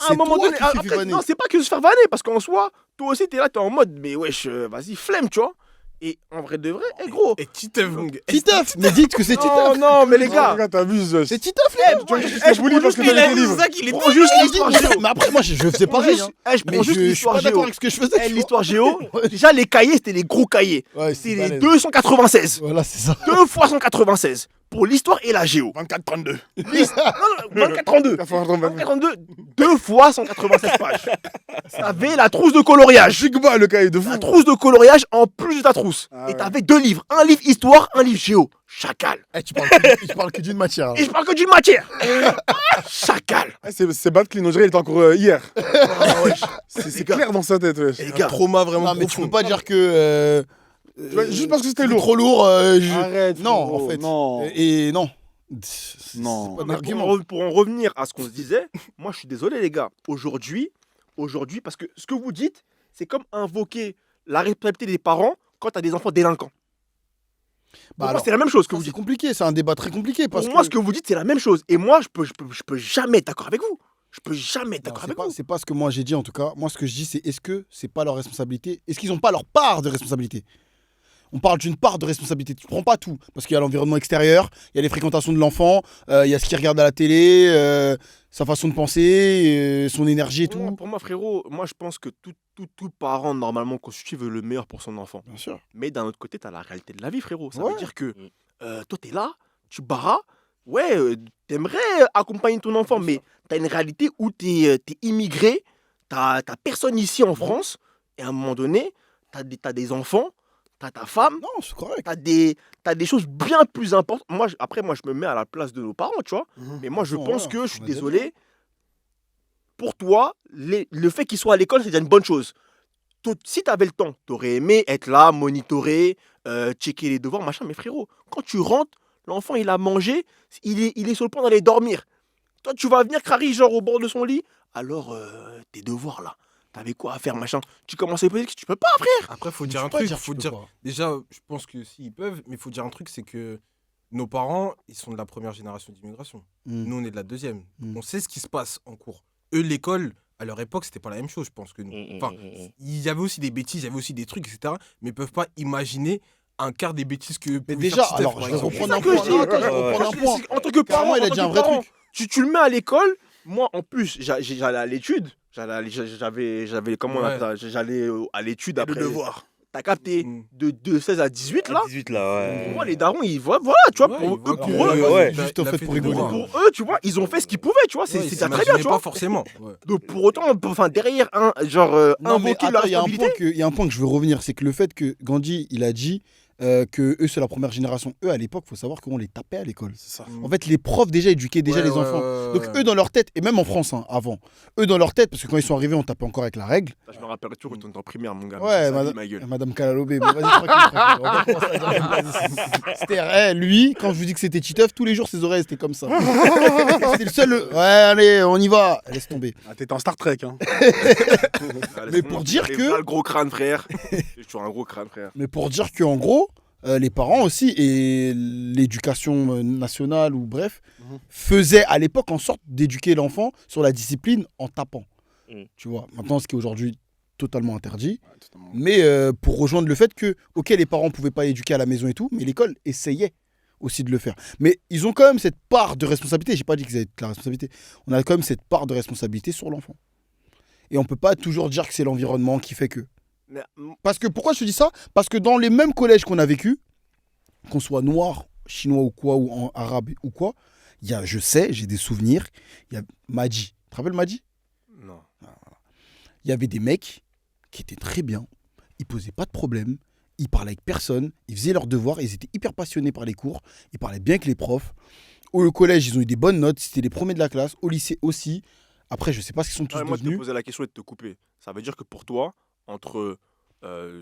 À un c'est moment toi donné, qui te fais après, vanner. non, c'est pas que se faire vanner parce qu'en soi, toi aussi, t'es là, t'es en mode, mais wesh, vas-y, flemme, tu vois. Et en vrai de vrai, gros. Et Titeuf, mon gars. Titeuf, mais dites que c'est Non, Titeuf. non, mais les Les gars, gars, t'abuses. C'est Titeuf, les gars. Tu vois, je te bully parce que il t'as a les dit livres. ça qu'il est prends juste Mais l'histoire géo. mais après, moi, je faisais pareil. Hein. Je Mais prends juste je suis l'histoire pas d'accord géo. avec ce que je faisais. Eh, tu vois. l'histoire géo, déjà les cahiers, c'était les gros cahiers. Ouais, C'était les balèze. 296. Voilà, c'est ça. 2 fois 196 pour l'histoire et la géo. 24-32. Non, 24-32. 24-32. 2 fois 196 pages. T'avais la trousse de coloriage. Jigba, le cahier de fou. La trousse de coloriage en plus de ta trousse. Ah Et ouais. t'avais 2 livres. Un livre histoire, un livre géo. Chacal. Eh, tu parles que d'une matière. Et je parle que d'une matière. Chacal. Ah, c'est Bad Clean, on dirait qu'il était encore hier. Ah, wesh. C'est clair dans sa tête, wesh. Les Un gars, trauma vraiment Non, mais tu profond. peux pas dire que. Tu vois, juste parce que c'était c'est lourd. trop lourd. Arrête. Non, frérot, en fait. Non. Et non. Non. C'est pas un mais argument. pour en revenir à ce qu'on se disait, moi je suis désolé les gars. Aujourd'hui, parce que ce que vous dites, c'est comme invoquer la responsabilité des parents quand t'as des enfants délinquants. Pour Bah moi, alors, c'est la même chose que ça, vous c'est dites. compliqué, c'est un débat très compliqué. Parce Pour moi, que... ce que vous dites, c'est la même chose. Et moi, je peux jamais être d'accord avec vous. Je peux jamais être Non, d'accord c'est avec pas, vous. c'est pas ce que moi j'ai dit en tout cas. Moi, ce que je dis, c'est est-ce que c'est pas leur responsabilité? Est-ce qu'ils n'ont pas leur part de responsabilité? On parle d'une part de responsabilité. Tu prends pas tout. Parce qu'il y a l'environnement extérieur, il y a les fréquentations de l'enfant, il y a ce qu'il regarde à la télé, sa façon de penser, son énergie et tout. Pour moi, frérot, moi je pense que tout parent normalement constitué veut le meilleur pour son enfant. Bien sûr. Mais d'un autre côté, t'as la réalité de la vie, frérot. Ça Ouais. veut dire que toi, t'es là, tu barras. Ouais, t'aimerais accompagner ton enfant, mais t'as une réalité où t'es immigré, t'as personne ici en France, et à un moment donné, t'as des enfants, t'as ta femme, Non, c'est correct. t'as des choses bien plus importantes. Après, moi, je me mets à la place de nos parents, tu vois. Mais moi, je Bon, pense voilà, que, je suis on a déjà désolé, pour toi, le fait qu'il soit à l'école, c'est déjà une bonne chose. Si tu avais le temps, tu aurais aimé être là, monitorer, checker les devoirs, machin. Mais frérot, quand tu rentres, l'enfant, il a mangé, il est sur le point d'aller dormir. Toi, tu vas venir crari, genre, au bord de son lit. Alors, tes devoirs, là, t'avais quoi à faire, machin. Tu commences à lui poser des questions. Tu peux pas, frère. Après, faut Tu dire peux un pas truc. dire que Faut tu peux dire... pas. Déjà, je pense que si ils peuvent, mais il faut dire un truc, c'est que nos parents, ils sont de la première génération d'immigration. Mm. Nous, on est de la deuxième. Mm. On sait ce qui se passe en cours. Eux, l'école, à leur époque, c'était pas la même chose, je pense que nous. Enfin, il y avait aussi des bêtises, il y avait aussi des trucs, etc. Mais ils peuvent pas imaginer un quart des bêtises que. Mais pouvait déjà, faire Titeuf, alors, par je vais exemple. reprendre un C'est ça point. que je dis. Non, attends, je vais reprendre un Parce que point. en tant que parent, Carrément, il a en tant dit que un vrai parent, truc. tu le mets à l'école. Moi, en plus, j'allais à l'étude. J'avais comment on appelle ça, j'allais à l'étude après. devoir. T'as capté Mm. de 16 à 18 là. 18 là, ouais. Pour moi, les darons, ils voient, voilà, tu vois, Ouais, pour ils voient eux, que- pour eux, ouais, ouais. Juste au fait pour rigoler. pour eux, tu vois, ils ont fait ce qu'ils pouvaient, tu vois, c'est Ouais, c'est ils déjà très bien, s'imaginaient tu pas vois. forcément. Ouais. Donc pour autant, enfin derrière Non, mais invoquer la attends, il y a un responsabilité. point que je veux revenir, c'est que le fait que Gandhi, il a dit que eux, c'est la première génération. Eux, à l'époque, il faut savoir qu'on les tapait à l'école. C'est ça. En fait, les profs déjà éduquaient déjà les enfants. Donc eux, dans leur tête, et même en France, hein, avant, eux, dans leur tête, parce que quand ils sont arrivés, on tapait encore avec la règle. Ça, je me rappelle toujours quand on était en primaire, mon gars. Ouais, Ça, ma gueule. Madame Kalalobé, bon, vas-y, tranquille. On va commencer à dire vas-y, c'était, lui, quand je vous dis que c'était Titeuf, tous les jours, ses oreilles, c'était comme ça. C'était le seul. Ouais, allez, on y va. Laisse tomber. Ah, t'étais en Star Trek, hein. Mais pour dire que- Le gros crâne, frère. J'ai toujours un gros crâne, frère. Mais pour dire qu'en gros, les parents aussi et l'éducation nationale ou bref, Mhm. faisaient à l'époque en sorte d'éduquer l'enfant sur la discipline en tapant. Tu vois, maintenant, ce qui est aujourd'hui totalement interdit. Ouais, totalement. Mais pour rejoindre le fait que, ok, les parents ne pouvaient pas éduquer à la maison et tout, mais l'école essayait aussi de le faire. Mais ils ont quand même cette part de responsabilité. J'ai pas dit qu'ils avaient la responsabilité. On a quand même cette part de responsabilité sur l'enfant. Et on peut pas toujours dire que c'est l'environnement qui fait que. Mais, Parce que pourquoi je te dis ça? Parce que dans les mêmes collèges qu'on a vécu, qu'on soit noir, chinois ou quoi, ou en arabe ou quoi, il y a, je sais, j'ai des souvenirs. Il y a Madi. Tu te rappelles Madi? non. Il y avait des mecs qui étaient très bien. Ils posaient pas de problème. Ils parlaient avec personne. Ils faisaient leurs devoirs. Ils étaient hyper passionnés par les cours. Ils parlaient bien avec les profs. Au collège, ils ont eu des bonnes notes. C'était les premiers de la classe. Au lycée aussi. Après, je sais pas ce qu'ils sont tous Moi, je te devenus. posais la question et de te couper. Ça veut dire que pour toi, entre.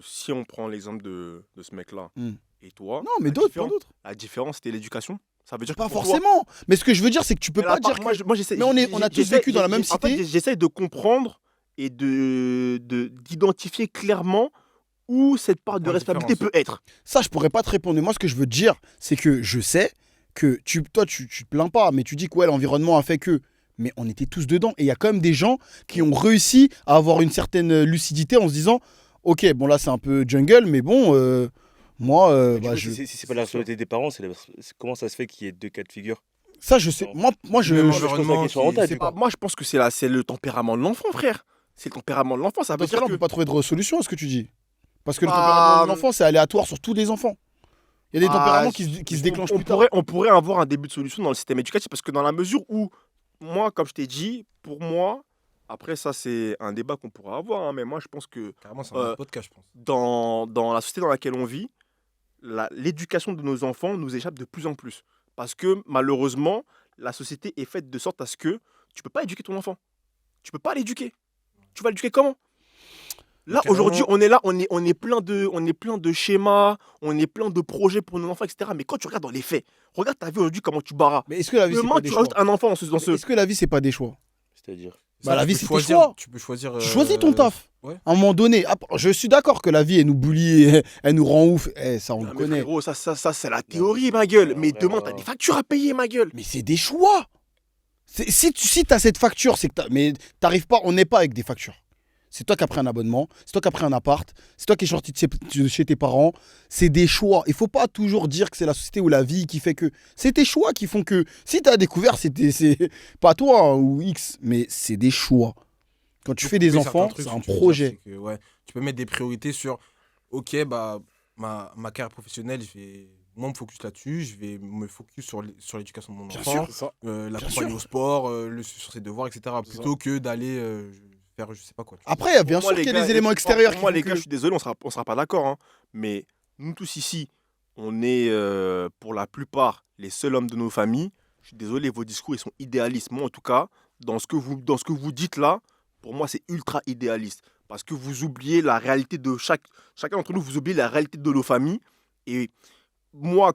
Si on prend l'exemple de ce mec-là Hmm. et toi. Non, mais la d'autres, différence- pas d'autres. La différence, c'était l'éducation. Ça veut dire que Pas pour toi- forcément. Mais ce que je veux dire, c'est que tu peux Mais pas là, dire moi, que... moi, j'essaie. Mais on a tous j'essaie- vécu dans la même en fait, cité. j'essaie de comprendre et d'identifier clairement où cette part de Point de responsabilité différence. peut être. Ça, je pourrais pas te répondre. Mais moi, ce que je veux te dire, c'est que je sais que toi, tu te plains pas, mais tu dis que ouais, l'environnement a fait que. Mais on était tous dedans. Et il y a quand même des gens qui ont réussi à avoir une certaine lucidité en se disant ok, bon, là, c'est un peu jungle, mais bon, moi, Du bah, coup, je... si c'est pas la responsabilité des parents, comment ça se fait qu'il y ait deux cas de figure? ça, je sais. Moi, Le je même pose la environnement question qui- en tête, c'est du Ah, coup. moi, je pense que c'est le tempérament de l'enfant, frère. C'est le tempérament de l'enfant. Ça veut dans ce dire cas-là, on que. peut pas trouver de solution à ce que tu dis. Parce que le Bah, tempérament de l'enfant, c'est aléatoire sur tous les enfants. Il y a des Ah, tempéraments qui se déclenchent plus tard. on pourrait avoir un début de solution dans le système éducatif parce que dans la mesure où, moi, comme je t'ai dit, pour moi, après ça c'est un débat qu'on pourra avoir, hein, mais moi je pense que Carrément, c'est un autre podcast, je pense. dans la société dans laquelle on vit, l'éducation de nos enfants nous échappe de plus en plus. Parce que malheureusement, la société est faite de sorte à ce que tu peux pas éduquer ton enfant. Tu peux pas l'éduquer. Tu vas l'éduquer comment? Là, Carrément. aujourd'hui, on est là, on est plein de schémas, on est plein de projets pour nos enfants, etc. Mais quand tu regardes dans les faits, regarde ta vie aujourd'hui, comment tu barras. Mais est-ce que la vie, c'est Demain, pas des tu choix? rajoutes un enfant dans ce. Est-ce que la vie, c'est pas des choix? C'est-à-dire. Bah, la tu vie, peux c'est tes choisir- choix. Tu peux choisir. Tu choisis ton taf. ouais. À un moment donné, je suis d'accord que la vie, elle nous bully, elle nous rend ouf. Ça, on Non, le mais connaît. frérot, ça c'est la théorie, ma gueule. Mais vraiment. demain, t'as des factures à payer, ma gueule. Mais c'est des choix. Si tu as cette facture, c'est que mais t'arrives pas, on n'est pas avec des factures. C'est toi qui as pris un abonnement, c'est toi qui as pris un appart, c'est toi qui es sorti de chez tes parents. C'est des choix. Il faut pas toujours dire que c'est la société ou la vie qui fait que. C'est tes choix qui font que. Si tu as découvert, c'est pas toi hein, ou X, mais c'est des choix. Quand tu fais des Oui, certains enfants, trucs, c'est ce un que tu veux dire, projet. c'est que, ouais, tu peux mettre des priorités sur, ok, bah, ma carrière professionnelle, je vais moi me focus là-dessus, je vais me focus sur l'éducation de mon Bien enfant, sûr. C'est ça. l'accompagner sûr. au sport, sur ses devoirs, etc. C'est Plutôt que d'aller faire je sais pas quoi. tu vois. Après, bien Pour moi, sûr qu'il y a gars, des éléments extérieurs pour moi, qui les font gars, que- je suis désolé, on sera pas d'accord. Hein, mais nous tous ici, on est pour la plupart les seuls hommes de nos familles. Je suis désolé, vos discours ils sont idéalistes. Moi, en tout cas, dans ce que vous dites là, pour moi, c'est ultra idéaliste. Parce que vous oubliez la réalité de chacun d'entre nous, vous oubliez la réalité de nos familles. Et moi,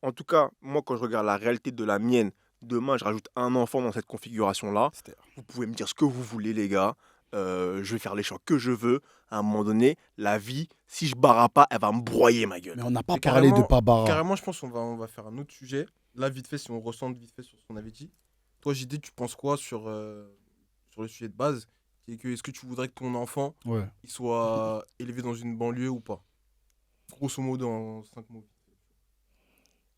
en tout cas, moi, quand je regarde la réalité de la mienne, demain, je rajoute un enfant dans cette configuration-là. Vous pouvez me dire ce que vous voulez, les gars. Je vais faire les choix que je veux. À un moment donné, la vie, si je barre pas, elle va me broyer ma gueule. Mais on n'a pas Mais parlé de carrément- Pabara. Carrément, je pense qu'on va faire un autre sujet. Là, vite fait, si on ressent vite fait sur ce qu'on avait dit. Toi, JD, tu penses quoi sur le sujet de base? Est-ce que tu voudrais que ton enfant Ouais. il soit élevé dans une banlieue ou pas? Grosso modo, en 5 mots.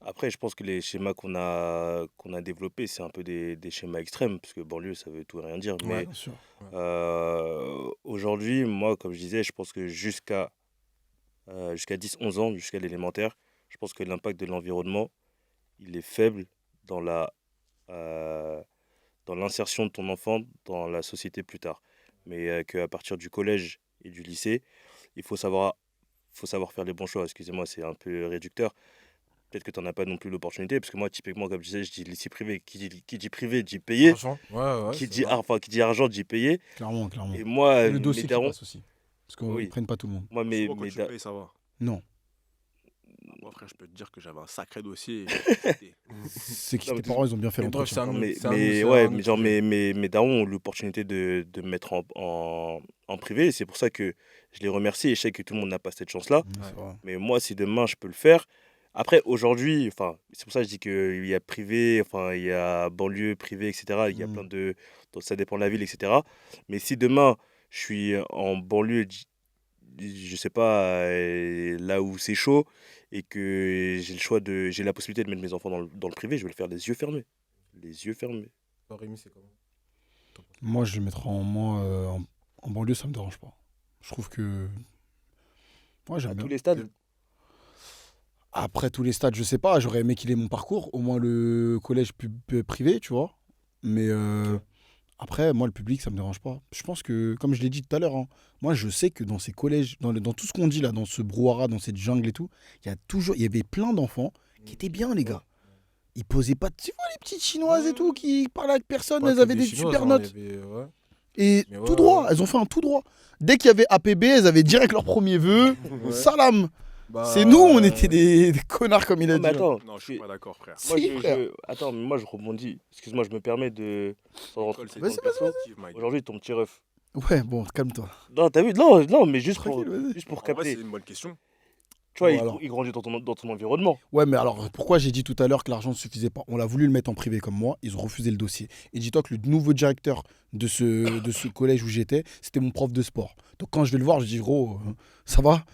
Après, je pense que les schémas qu'on a développés, c'est un peu des schémas extrêmes, parce que banlieue, ça veut tout et rien dire. Mais Bien sûr. aujourd'hui, moi, comme je disais, je pense que jusqu'à 10-11 ans, jusqu'à l'élémentaire, je pense que l'impact de l'environnement, il est faible dans l'insertion de ton enfant dans la société plus tard. Mais qu'à partir du collège et du lycée, il faut savoir faut savoir faire les bons choix. Excusez-moi, c'est un peu réducteur. Peut-être que tu n'en as pas non plus l'opportunité, parce que moi, typiquement, comme je disais, je dis lycée privé. Qui dit privé, dit payé. Argent. Ouais, Qui c'est dit, vrai. qui dit argent, dit payé. Clairement, clairement. Et moi, Et le mes dossier qui darons, passe aussi. Parce qu'on ne oui, prenne pas tout le monde. moi, Souvent, quand tu payes, ça va. Non. Moi, frère, je peux te dire que j'avais un sacré dossier. C'est que Non, mais tes parents, ils ont bien fait Mais bref, l'entretien. c'est un mais, autre- c'est un mais autre- ouais, c'est un mais autre genre, sujet. mes darons ont l'opportunité de me mettre en privé. C'est pour ça que je les remercie et je sais que tout le monde n'a pas cette chance-là. C'est vrai. Mais moi, si demain je peux le faire. Après, aujourd'hui, enfin, c'est pour ça que je dis qu'il y a privé, enfin, il y a banlieue, privé, etc. Il y a plein de. Donc ça dépend de la ville, etc. Mais si demain je suis en banlieue, je sais pas, là où c'est chaud, et que j'ai la possibilité de mettre mes enfants dans le privé, je vais le faire les yeux fermés. Les yeux fermés. Toi, Rémi, c'est comment? Moi, je le mettrai en banlieue, ça me dérange pas. Je trouve que. Moi, j'aime À bien. tous les stades. Après tous les stades, je sais pas, j'aurais aimé qu'il ait mon parcours, au moins le collège privé, tu vois. Mais après, moi, le public, ça me dérange pas. Je pense que, comme je l'ai dit tout à l'heure, hein, moi, je sais que dans ces collèges, dans tout ce qu'on dit là, dans ce brouhaha, dans cette jungle et tout, il y avait plein d'enfants qui étaient bien, les gars. Ils posaient pas. Tu vois, les petites chinoises et tout, qui parlaient avec personne, Pas elles que avaient des Chinoises, super hein, notes. il y avait, ouais. Et Mais tout ouais, droit, ouais. elles ont fait un tout droit. Dès qu'il y avait APB, elles avaient direct leur premier vœu. Salam. Bah, C'est nous, on était des connards, comme il a Non, mais dit. attends, Non, je suis pas d'accord, frère. moi, Si, frère. attends, mais moi je rebondis. Excuse-moi, je me permets de. Sans rentrer L'école, c'est dans le une perso. perspective, Mike. Aujourd'hui, ton petit ref. Ouais, bon, calme-toi. Non, t'as vu? Non, non, mais juste Tranquille, vas-y. juste pour En vrai, capter. c'est une bonne question. Tu vois, Bon, alors. il grandit dans ton environnement. Ouais, mais alors, pourquoi j'ai dit tout à l'heure que l'argent ne suffisait pas? On l'a voulu le mettre en privé comme moi, ils ont refusé le dossier. Et dis-toi que le nouveau directeur de ce collège où j'étais, c'était mon prof de sport. Donc quand je vais le voir, je dis, gros, ça va?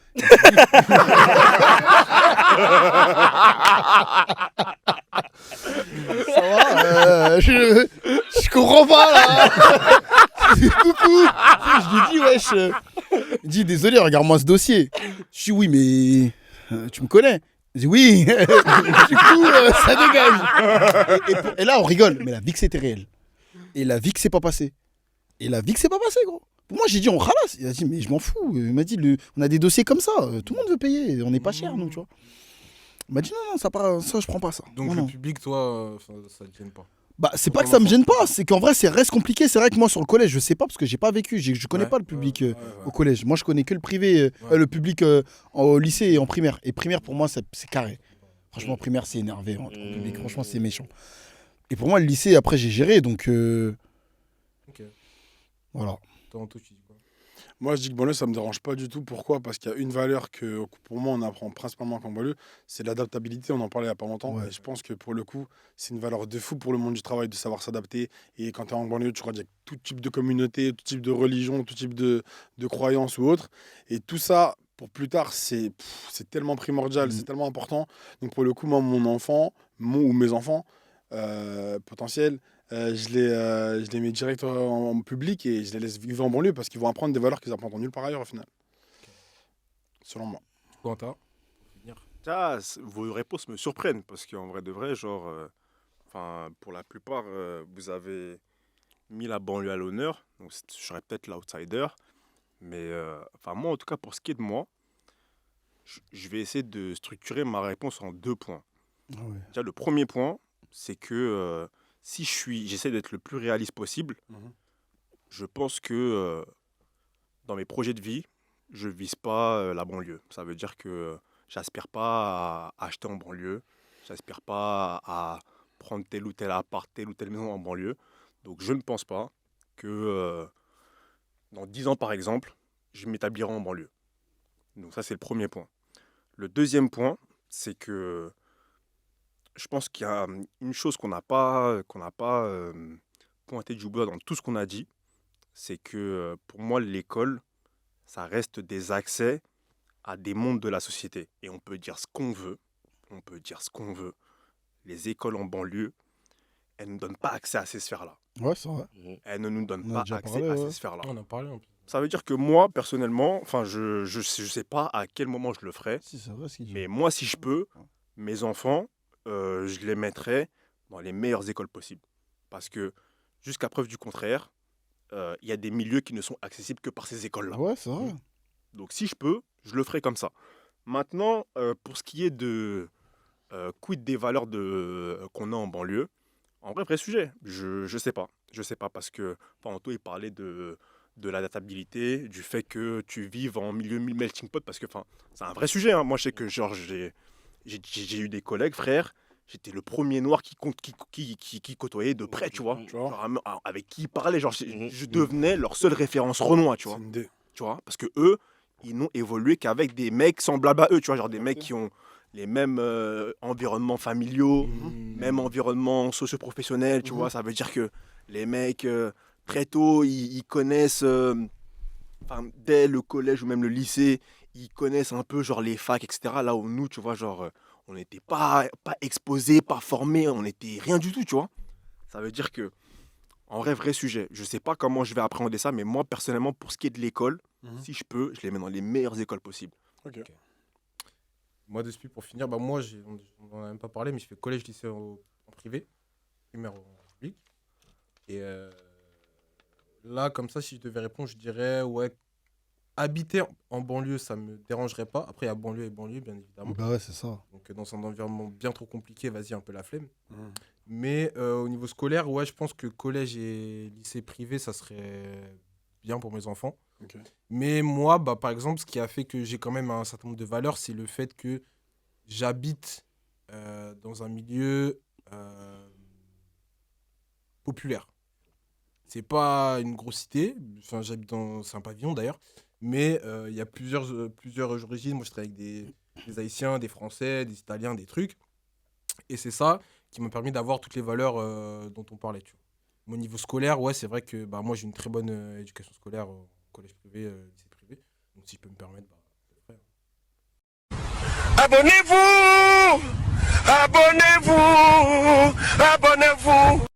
Ça va? Je comprends pas là! Coucou! Je lui dis, wesh. Il dit, désolé, regarde-moi ce dossier. Je dis, oui, mais tu me connais? Il dit, oui. Du coup, ça dégage. Et là, on rigole. Mais la vie que c'était réel. Et la vie que c'est pas passé. Et la vie que c'est pas passé, gros. Moi, j'ai dit, on ralasse. Il a dit, mais je m'en fous. Il m'a dit, on a des dossiers comme ça. Tout le monde veut payer. On n'est pas cher, nous, tu vois. Il m'a dit, non, ça, je prends pas ça. Donc Non, le non. public, toi, ça te gêne pas. Bah, c'est pas que ça me gêne pas, c'est qu'en vrai, c'est reste compliqué. C'est vrai que moi, sur le collège, je sais pas parce que j'ai pas vécu. Je connais Ouais, pas le public ouais, au collège. Moi, je connais que le privé, Ouais. le public au lycée et en primaire. Et primaire, pour moi, c'est carré. Franchement, primaire, c'est énervé. Hein, le public, franchement, c'est méchant. Et pour moi, le lycée, après, j'ai géré. Donc, Ok. voilà. Toi, Anto, tu dis quoi? Moi, je dis que banlieue, ça me dérange pas du tout. Pourquoi? Parce qu'il y a une valeur que, pour moi, on apprend principalement qu'en banlieue, c'est l'adaptabilité. On en parlait il n'y a pas longtemps. Ouais. Et je pense que pour le coup, c'est une valeur de fou pour le monde du travail de savoir s'adapter. Et quand tu es en banlieue, tu grandis avec tout type de communauté, tout type de religion, tout type de croyance ou autre. Et tout ça, pour plus tard, c'est tellement primordial, c'est tellement important. Donc, pour le coup, moi, mon enfant, ou mes enfants potentiels, je les mets direct en public et je les laisse vivre en banlieue parce qu'ils vont apprendre des valeurs qu'ils apprendront nulle part ailleurs au final. Selon moi. Quentin? Ça, vos réponses me surprennent parce qu'en vrai de vrai, genre, pour la plupart, vous avez mis la banlieue à l'honneur. Donc, je serais peut-être l'outsider. Mais, moi, en tout cas, pour ce qui est de moi, je vais essayer de structurer ma réponse en 2 points. Ah ouais. Déjà, le premier point, c'est que si j'essaie d'être le plus réaliste possible, je pense que dans mes projets de vie, je vise pas la banlieue. Ça veut dire que j'aspire pas à acheter en banlieue, j'aspire pas à prendre tel ou tel appart, telle ou telle maison en banlieue. Donc je ne pense pas que dans 10 ans, par exemple, je m'établirai en banlieue. Donc ça, c'est le premier point. Le deuxième point, c'est que je pense qu'il y a une chose qu'on n'a pas pointé du doigt dans tout ce qu'on a dit, c'est que pour moi, l'école, ça reste des accès à des mondes de la société. Et on peut dire ce qu'on veut, Les écoles en banlieue, elles ne nous donnent pas accès à ces sphères-là. Ouais, c'est vrai. Elles ne nous donnent On a pas déjà accès parlé, à ouais. ces sphères-là. On en parlait un peu. Ça veut dire que moi, personnellement, je sais pas à quel moment je le ferai, Si, c'est vrai ce qu'il dit. mais moi, si je peux, mes enfants, je les mettrai dans les meilleures écoles possibles. Parce que, jusqu'à preuve du contraire, il y a des milieux qui ne sont accessibles que par ces écoles-là. Ouais, c'est vrai. Donc, si je peux, Je le ferai comme ça. Maintenant, pour ce qui est de quid des valeurs qu'on a en banlieue, en vrai sujet. Je sais pas. Je sais pas parce que Panto, il parlait de l'adaptabilité, du fait que tu vives en milieu melting pot, parce que c'est un vrai sujet, hein. Moi, je sais que genre, j'ai eu des collègues, frères, j'étais le premier noir qui côtoyait de près, tu vois. Tu vois. Genre, avec qui ils parlaient, genre, Mhm. je devenais leur seule référence renois, tu C'est vois. une idée. Tu vois, parce que eux, ils n'ont évolué qu'avec des mecs semblables à eux, tu vois, genre des mecs Ok. qui ont les mêmes environnements familiaux, Mhm. même environnement socio-professionnel, tu Mhm. vois. Ça veut dire que les mecs, très tôt, ils connaissent, dès le collège ou même le lycée, ils connaissent un peu, genre, les facs, etc. Là où nous, tu vois, genre, on n'était pas exposés, pas formés, on n'était rien du tout, tu vois. Ça veut dire que, en vrai sujet. Je sais pas comment je vais appréhender ça, mais moi, personnellement, pour ce qui est de l'école, Mhm. si je peux, je les mets dans les meilleures écoles possibles. Ok. Moi, de pour finir, bah, moi, on n'en a même pas parlé, mais je fais collège, lycée en privé, primaire en public. Et là, comme ça, si je devais répondre, je dirais, ouais, habiter en banlieue, ça me dérangerait pas. Après, il y a banlieue et banlieue, bien évidemment. Bah ouais, c'est ça. Donc, dans un environnement bien trop compliqué, vas-y, un peu la flemme. Mhm. Mais au niveau scolaire, ouais, je pense que collège et lycée privé, ça serait bien pour mes enfants. Ok. Mais moi, bah, par exemple, ce qui a fait que j'ai quand même un certain nombre de valeurs, c'est le fait que j'habite dans un milieu populaire. C'est pas une grosse cité, enfin, c'est un pavillon d'ailleurs, mais il y a plusieurs origines. Moi, je travaille avec des Haïtiens, des Français, des Italiens, des trucs. Et c'est ça qui m'a permis d'avoir toutes les valeurs dont on parlait. Tu vois. Mais au niveau scolaire, ouais, c'est vrai que bah, moi, j'ai une très bonne éducation scolaire au collège privé, lycée privé. Donc, si je peux me permettre, bah, je le ferai. Abonnez-vous! Abonnez-vous! Abonnez-vous!